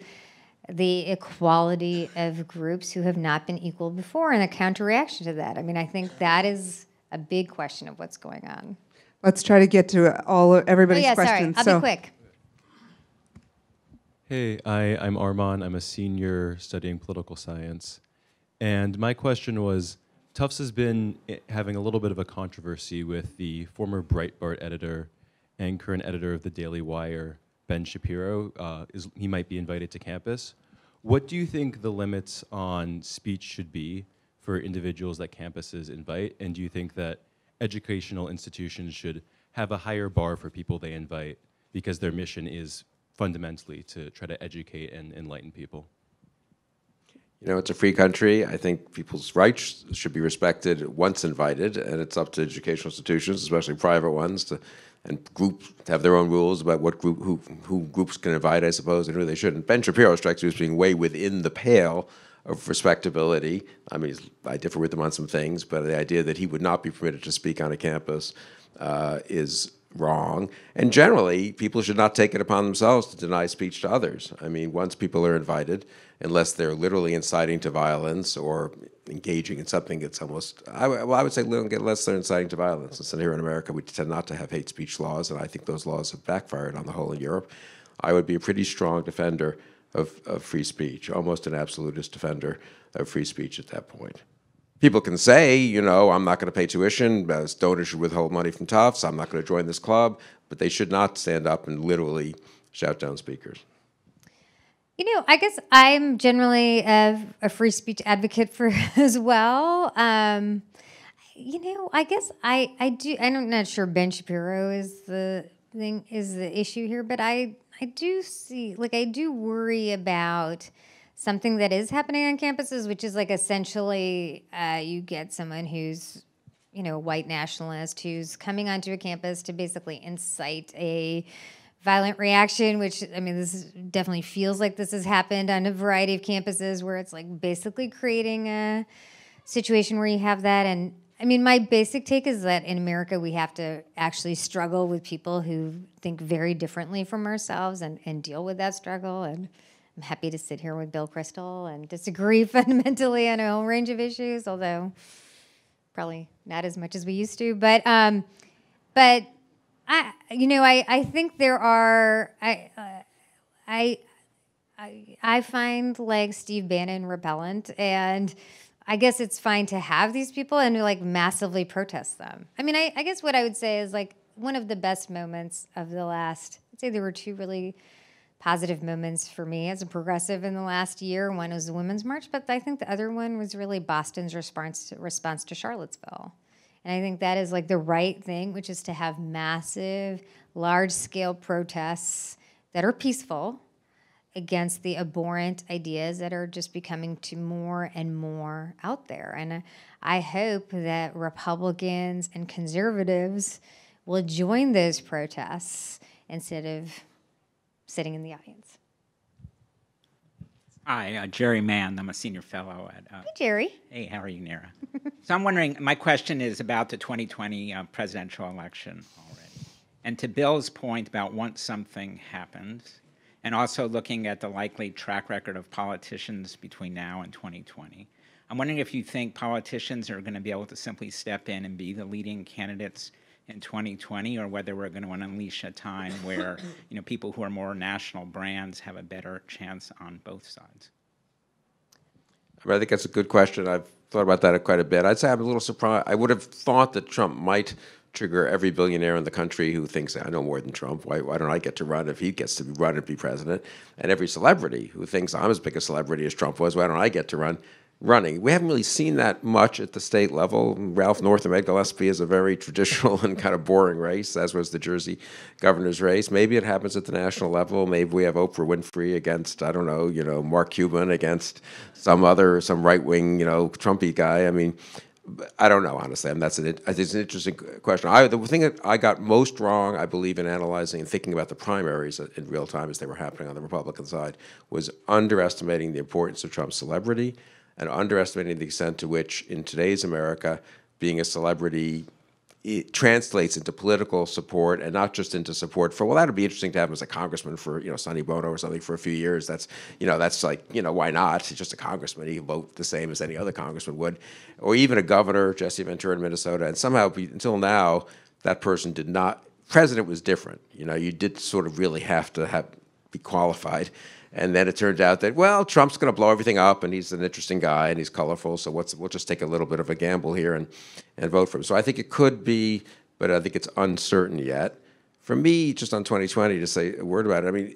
the equality of groups who have not been equal before, and a counter-reaction to that? I mean, I think that is a big question of what's going on. Let's try to get to everybody's questions. Sorry, I'll be quick. Hey, I'm Armand. I'm a senior studying political science. And my question was, Tufts has been having a little bit of a controversy with the former Breitbart editor and current editor of the Daily Wire, Ben Shapiro. He might be invited to campus. What do you think the limits on speech should be for individuals that campuses invite? And do you think that educational institutions should have a higher bar for people they invite because their mission is fundamentally to try to educate and enlighten people? You know, it's a free country. I think people's rights should be respected once invited, and it's up to educational institutions, especially private ones, and groups to have their own rules about what who groups can invite, I suppose, and who they shouldn't. Ben Shapiro strikes me as being way within the pale of respectability. I mean, I differ with him on some things, but the idea that he would not be permitted to speak on a campus is wrong. And generally, people should not take it upon themselves to deny speech to others. I mean, once people are invited, unless they're literally inciting to violence or engaging in something that's almost, I would say unless they're inciting to violence. And here in America, we tend not to have hate speech laws, and I think those laws have backfired on the whole in Europe. I would be a pretty strong defender of free speech, almost an absolutist defender of free speech at that point. People can say, you know, I'm not going to pay tuition, donors should withhold money from Tufts, I'm not going to join this club, but they should not stand up and literally shout down speakers. You know, I guess I'm generally a free speech advocate for as well. You know, I guess I do. I'm not sure Ben Shapiro is the issue here, but I do see, like, I do worry about something that is happening on campuses, which is like essentially you get someone who's, you know, a white nationalist who's coming onto a campus to basically incite a violent reaction, which, I mean, this definitely feels like this has happened on a variety of campuses where it's like basically creating a situation where you have that. And I mean, my basic take is that in America, we have to actually struggle with people who think very differently from ourselves and deal with that struggle. And I'm happy to sit here with Bill Kristol and disagree fundamentally on a whole range of issues, although probably not as much as we used to. But I think there are, I find like Steve Bannon repellent, and I guess it's fine to have these people and to like massively protest them. I mean, I guess what I would say is like one of the best moments of the last, I'd say there were two really positive moments for me as a progressive in the last year. One was the Women's March, but I think the other one was really Boston's response to Charlottesville. And I think that is like the right thing, which is to have massive, large-scale protests that are peaceful against the abhorrent ideas that are just becoming to more and more out there. And I hope that Republicans and conservatives will join those protests instead of sitting in the audience. Hi, Jerry Mann. I'm a senior fellow at... Hey, Jerry. Hey, how are you, Neera? So I'm wondering, my question is about the 2020 presidential election already. And to Bill's point about once something happens, and also looking at the likely track record of politicians between now and 2020, I'm wondering if you think politicians are going to be able to simply step in and be the leading candidates in 2020, or whether we're going to unleash a time where, you know, people who are more national brands have a better chance on both sides. I think that's a good question. I've thought about that quite a bit. I'd say I'm a little surprised. I would have thought that Trump might trigger every billionaire in the country who thinks, I know more than Trump. Why don't I get to run if he gets to run and be president? And every celebrity who thinks I'm as big a celebrity as Trump was, why don't I get to run? Running. We haven't really seen that much at the state level. Ralph North and Ed Gillespie is a very traditional and kind of boring race, as was the Jersey governor's race. Maybe it happens at the national level. Maybe we have Oprah Winfrey against, I don't know, Mark Cuban against some right-wing, Trumpy guy. I mean, I don't know, honestly. I mean, I think it's an interesting question. The thing that I got most wrong, I believe, in analyzing and thinking about the primaries in real time as they were happening on the Republican side, was underestimating the importance of Trump's celebrity and underestimating the extent to which, in today's America, being a celebrity, it translates into political support and not just into support for, well, that'd be interesting to have him as a congressman for, Sonny Bono or something for a few years. That's like, why not? He's just a congressman. He can vote the same as any other congressman would. Or even a governor, Jesse Ventura in Minnesota. And somehow, until now, that person did not, president was different. You did sort of really have to be qualified. And then it turned out that, well, Trump's going to blow everything up, and he's an interesting guy, and he's colorful, so we'll just take a little bit of a gamble here and vote for him. So I think it could be, but I think it's uncertain yet. For me, just on 2020, to say a word about it, I mean,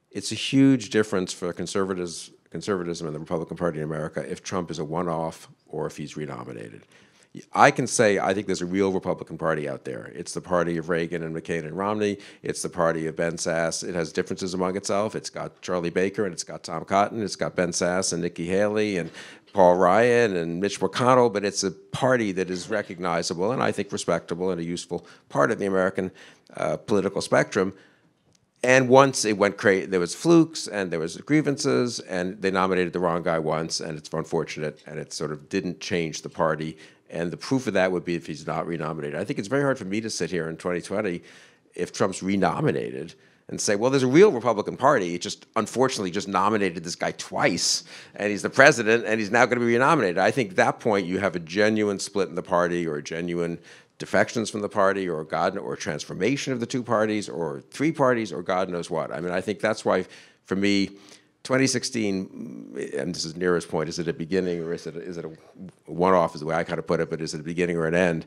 it's a huge difference for conservatism in the Republican Party in America if Trump is a one-off or if he's renominated. I can say I think there's a real Republican Party out there. It's the party of Reagan and McCain and Romney. It's the party of Ben Sasse. It has differences among itself. It's got Charlie Baker and it's got Tom Cotton. It's got Ben Sasse and Nikki Haley and Paul Ryan and Mitch McConnell. But it's a party that is recognizable and I think respectable and a useful part of the American political spectrum. And once it went crazy, there was flukes and there was grievances, and they nominated the wrong guy once, and it's unfortunate, and it sort of didn't change the party. And the proof of that would be if he's not renominated. I think it's very hard for me to sit here in 2020 if Trump's renominated and say, well, there's a real Republican Party. It just unfortunately just nominated this guy twice, and he's the president, and he's now going to be renominated. I think at that point you have a genuine split in the party, or genuine defections from the party, or transformation of the two parties, or three parties, or God knows what. I mean, I think that's why, for me, 2016, and this is Neera's point, is it a beginning or is it a one-off, is the way I kind of put it, but is it a beginning or an end?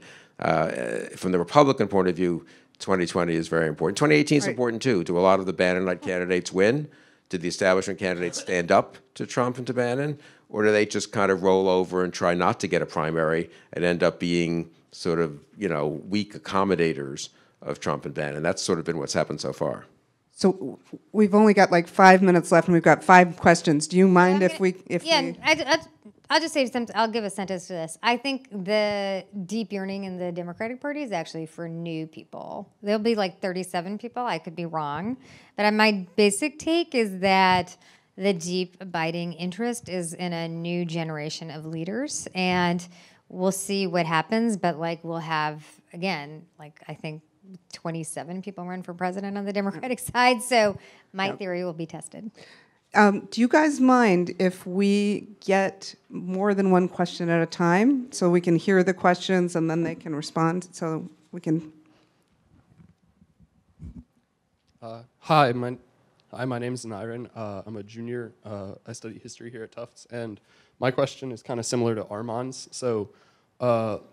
From the Republican point of view, 2020 is very important. 2018 is important too. Do a lot of the Bannonite candidates win? Did the establishment candidates stand up to Trump and to Bannon? Or do they just kind of roll over and try not to get a primary and end up being sort of, weak accommodators of Trump and Bannon? That's sort of been what's happened so far. So we've only got like 5 minutes left, and we've got 5 questions. Do you mind if we? I'll just say something. I'll give a sentence to this. I think the deep yearning in the Democratic Party is actually for new people. There'll be like 37 people. I could be wrong, but my basic take is that the deep, abiding interest is in a new generation of leaders, and we'll see what happens. But we'll have again, I think 27 people run for president on the Democratic side, so my theory will be tested. Do you guys mind if we get more than one question at a time so we can hear the questions and then they can respond so we can... Hi, my name is Nyron. I'm a junior. I study history here at Tufts, and my question is kind of similar to Armand's. So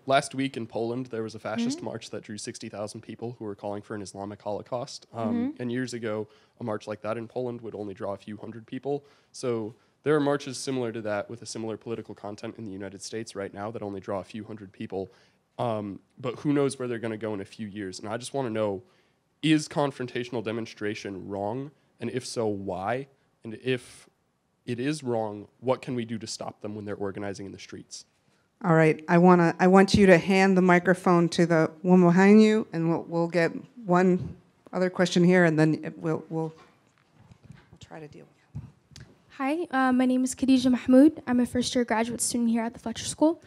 last week in Poland, there was a fascist march that drew 60,000 people who were calling for an Islamic Holocaust. And years ago, a march like that in Poland would only draw a few hundred people. So there are marches similar to that with a similar political content in the United States right now that only draw a few hundred people. But who knows where they're going to go in a few years. And I just want to know, is confrontational demonstration wrong? And if so, why? And if it is wrong, what can we do to stop them when they're organizing in the streets? All right, I want you to hand the microphone to the woman behind you, and we'll get one other question here, and then we'll try to deal with it. Hi, my name is Khadija Mahmood. I'm a first-year graduate student here at the Fletcher School.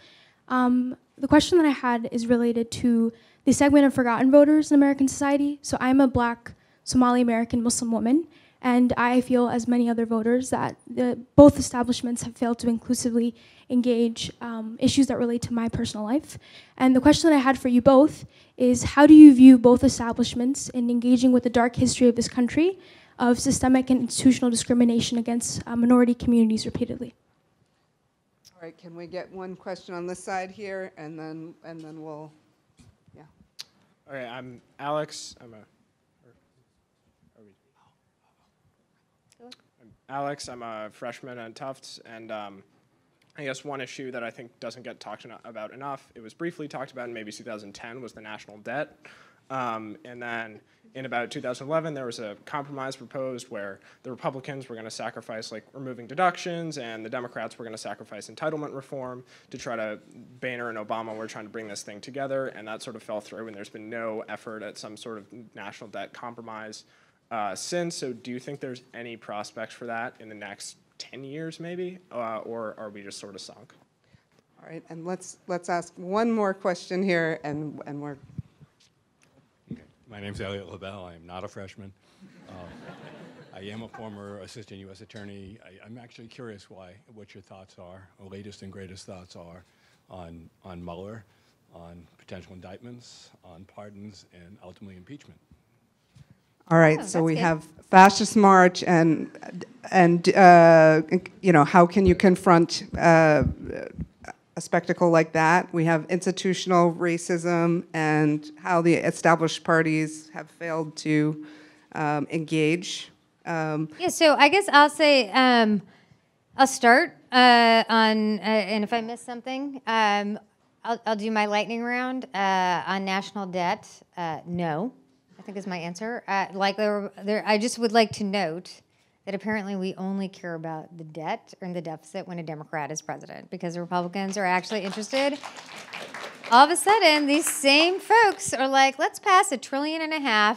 The question that I had is related to the segment of forgotten voters in American society. So I'm a Black Somali American Muslim woman, and I feel, as many other voters, that both establishments have failed to inclusively engage issues that relate to my personal life. And the question that I had for you both is, how do you view both establishments in engaging with the dark history of this country of systemic and institutional discrimination against minority communities repeatedly? All right, can we get one question on this side here, and then we'll, yeah. All right, I'm Alex. I'm a freshman at Tufts, and I guess one issue that I think doesn't get talked about enough, it was briefly talked about in maybe 2010, was the national debt. And then in about 2011, there was a compromise proposed where the Republicans were going to sacrifice like removing deductions, and the Democrats were going to sacrifice entitlement reform to try to. Boehner and Obama were trying to bring this thing together, and that sort of fell through. And there's been no effort at some sort of national debt compromise since. So, do you think there's any prospects for that in the next 10 years, maybe, or are we just sort of sunk? All right, and let's ask one more question here, and we're. My name's Elliot LaBelle. I am not a freshman. I am a former assistant U.S. attorney. I'm actually curious what your thoughts are, or latest and greatest thoughts are, on Mueller, on potential indictments, on pardons, and ultimately impeachment. All right, so we have fascist march, and you know, how can you confront a spectacle like that? We have institutional racism and how the established parties have failed to engage. Yeah, so I guess I'll say, I'll start on, and if I miss something, I'll do my lightning round on national debt. No, I think is my answer. I just would like to note that apparently we only care about the debt and the deficit when a Democrat is president, because the Republicans are actually interested. All of a sudden, these same folks are like, let's pass $1.5 trillion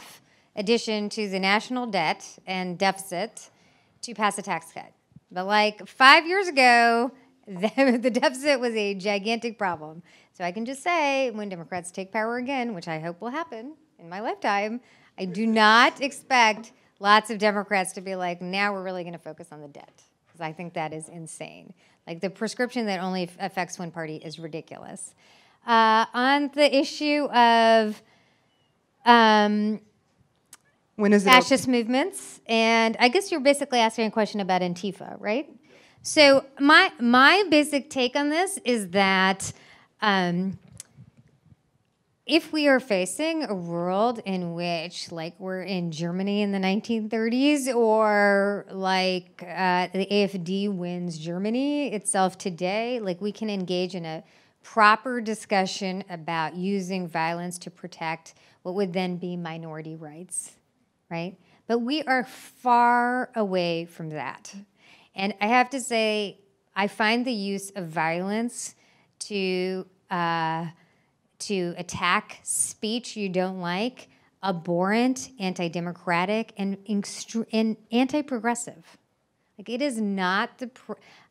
addition to the national debt and deficit to pass a tax cut. But like 5 years ago, the deficit was a gigantic problem. So I can just say, when Democrats take power again, which I hope will happen in my lifetime, I do not expect lots of Democrats to be like, now we're really going to focus on the debt, because I think that is insane. Like, the prescription that only affects one party is ridiculous. On the issue of when is fascist movements, and I guess you're basically asking a question about Antifa, right? So my basic take on this is that if we are facing a world in which, like, we're in Germany in the 1930s, or like the AfD wins Germany itself today, like, we can engage in a proper discussion about using violence to protect what would then be minority rights, right? But we are far away from that. And I have to say, I find the use of violence to attack speech you don't like abhorrent, anti-democratic, and anti-progressive. Like, it is not the.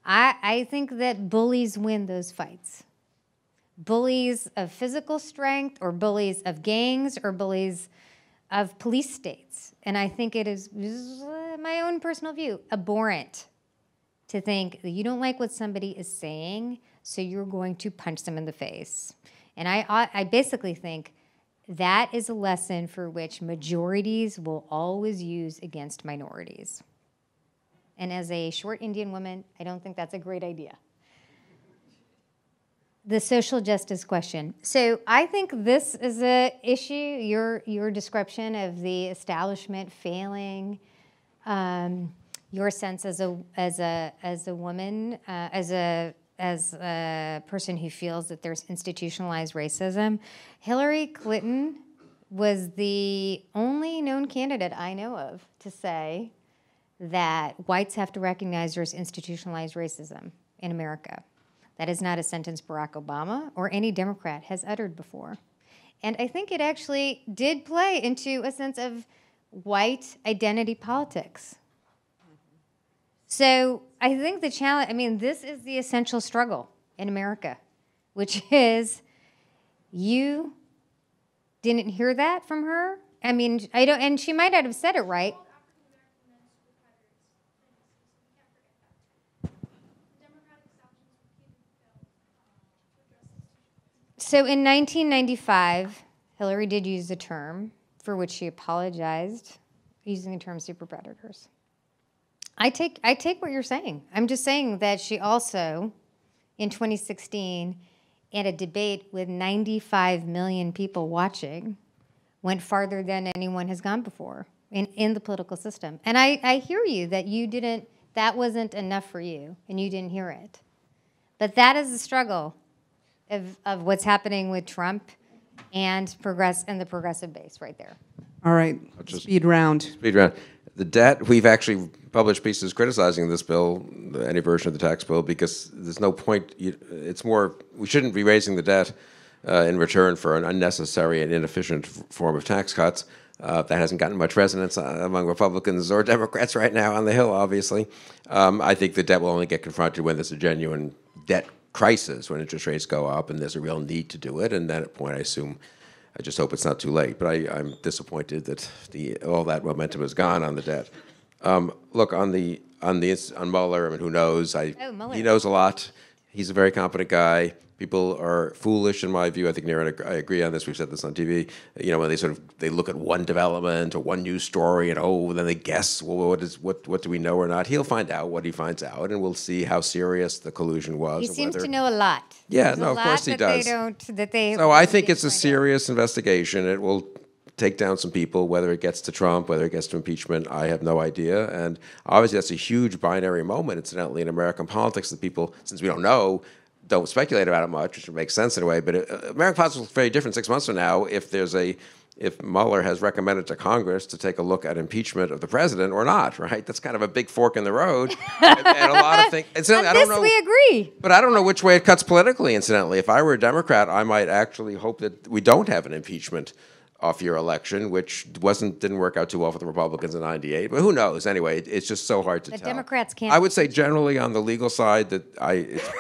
I think that bullies win those fights. Bullies of physical strength, or bullies of gangs, or bullies of police states. And I think it is, this is my own personal view, abhorrent to think that you don't like what somebody is saying, so you're going to punch them in the face. And I basically think that is a lesson for which majorities will always use against minorities. And as a short Indian woman, I don't think that's a great idea. The social justice question. So I think this is an issue, your description of the establishment failing, your sense as a woman, as a person who feels that there's institutionalized racism. Hillary Clinton was the only known candidate I know of to say that whites have to recognize there's institutionalized racism in America. That is not a sentence Barack Obama or any Democrat has uttered before. And I think it actually did play into a sense of white identity politics. So I think the challenge, I mean, this is the essential struggle in America, which is, you didn't hear that from her? I mean, I don't, and she might not have said it right. So in 1995, Hillary did use the term, for which she apologized, using the term super predators. I take what you're saying. I'm just saying that she also, in 2016, in a debate with 95 million people watching, went farther than anyone has gone before in the political system. And I hear you that you didn't, that wasn't enough for you, and you didn't hear it. But that is the struggle of what's happening with Trump and the progressive base right there. All right, speed round. Speed round. The debt, we've actually published pieces criticizing this bill, any version of the tax bill, because there's no point. It's more, we shouldn't be raising the debt in return for an unnecessary and inefficient form of tax cuts. That hasn't gotten much resonance among Republicans or Democrats right now on the Hill, obviously. I think the debt will only get confronted when there's a genuine debt crisis, when interest rates go up and there's a real need to do it. And then at that point, I just hope it's not too late. But I'm disappointed that all that momentum is gone on the debt. Look, on Mueller, I mean, who knows? Mueller. He knows a lot. He's a very competent guy. People are foolish, in my view. I think Neera and I agree on this. We've said this on TV. You know, when they look at one development or one news story, and then they guess, well, what do we know or not? He'll find out what he finds out, and we'll see how serious the collusion was. He seems to know a lot. Yeah, There's no, of course he does. So I think it's a serious investigation. It will take down some people, whether it gets to Trump, whether it gets to impeachment, I have no idea. And obviously that's a huge binary moment, incidentally, in American politics that people, since we don't know, don't speculate about it much, which makes sense in a way. But American politics will be very different 6 months from now if Mueller has recommended to Congress to take a look at impeachment of the president or not, right? That's kind of a big fork in the road. and a lot of things. On this, we agree. But I don't know which way it cuts politically, incidentally. If I were a Democrat, I might actually hope that we don't have an impeachment off-year election, which didn't work out too well for the Republicans in '98. But who knows? Anyway, it's just so hard to tell. The Democrats can't. I would say generally on the legal side that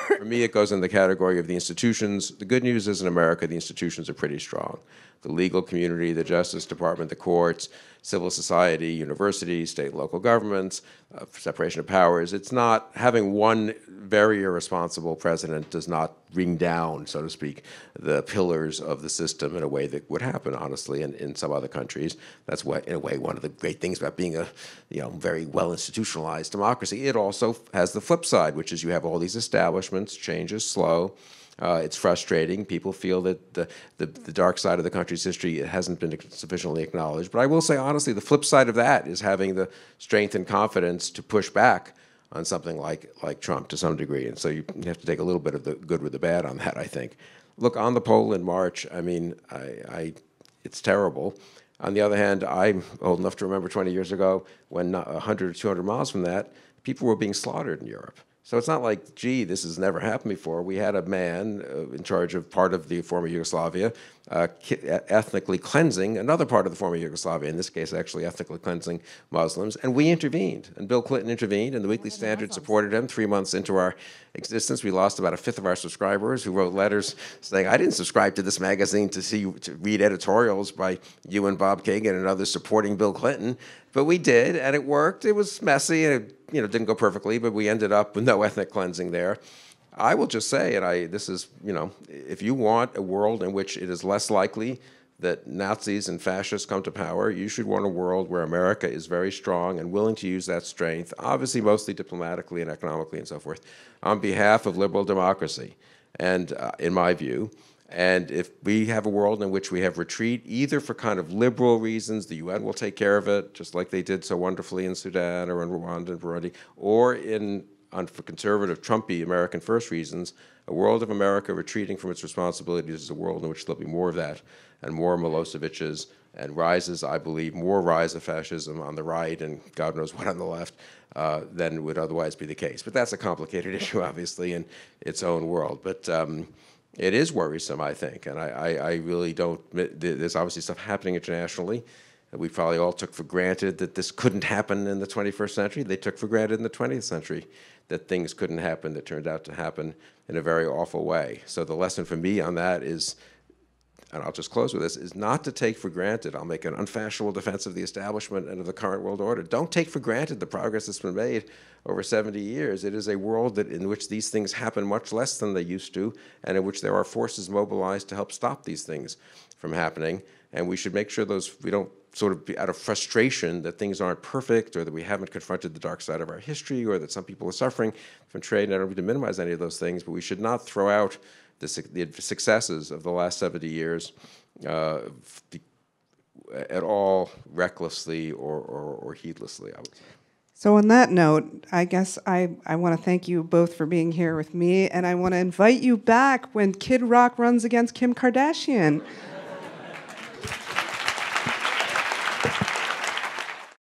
for me it goes in the category of the institutions. The good news is in America the institutions are pretty strong. The legal community, the Justice Department, the courts, civil society, universities, state and local governments, separation of powers. It's not having one very irresponsible president does not bring down, so to speak, the pillars of the system in a way that would happen, honestly, in some other countries. That's in a way one of the great things about being a very well institutionalized democracy. It also has the flip side, which is you have all these establishments, change is slow. It's frustrating. People feel that the dark side of the country's history hasn't been sufficiently acknowledged. But I will say, honestly, the flip side of that is having the strength and confidence to push back on something like Trump to some degree. And so you have to take a little bit of the good with the bad on that, I think. Look, on the poll in March, I mean, it's terrible. On the other hand, I'm old enough to remember 20 years ago when 100 or 200 miles from that, people were being slaughtered in Europe. So it's not like, gee, this has never happened before. We had a man in charge of part of the former Yugoslavia ethnically cleansing another part of the former Yugoslavia, in this case actually ethnically cleansing Muslims, and we intervened. And Bill Clinton intervened, and the Weekly Standard supported him. 3 months into our existence, we lost about a fifth of our subscribers who wrote letters saying, I didn't subscribe to this magazine to read editorials by you and Bob Kagan and others supporting Bill Clinton. But we did, and it worked. It was messy, and it didn't go perfectly, but we ended up with no ethnic cleansing there. I will just say, and this is, if you want a world in which it is less likely that Nazis and fascists come to power, you should want a world where America is very strong and willing to use that strength, obviously mostly diplomatically and economically and so forth, on behalf of liberal democracy, and in my view. And if we have a world in which we have retreat, either for kind of liberal reasons, the UN will take care of it, just like they did so wonderfully in Sudan or in Rwanda and Burundi, or for conservative, Trumpy, American first reasons, a world of America retreating from its responsibilities is a world in which there'll be more of that and more Milosevic's and rises, I believe, more rise of fascism on the right and God knows what on the left than would otherwise be the case. But that's a complicated issue, obviously, in its own world. But it is worrisome, I think, and I really don't. There's obviously stuff happening internationally that we probably all took for granted that this couldn't happen in the 21st century. They took for granted in the 20th century that things couldn't happen that turned out to happen in a very awful way. So the lesson for me on that is, and I'll just close with this, is not to take for granted. I'll make an unfashionable defense of the establishment and of the current world order. Don't take for granted the progress that's been made over 70 years. It is a world in which these things happen much less than they used to, and in which there are forces mobilized to help stop these things from happening. And we should make sure we don't sort of be out of frustration that things aren't perfect or that we haven't confronted the dark side of our history or that some people are suffering from trade. And I don't mean to minimize any of those things, but we should not throw out the successes of the last 70 years at all recklessly or heedlessly, I would say. So on that note, I guess I want to thank you both for being here with me, and I want to invite you back when Kid Rock runs against Kim Kardashian.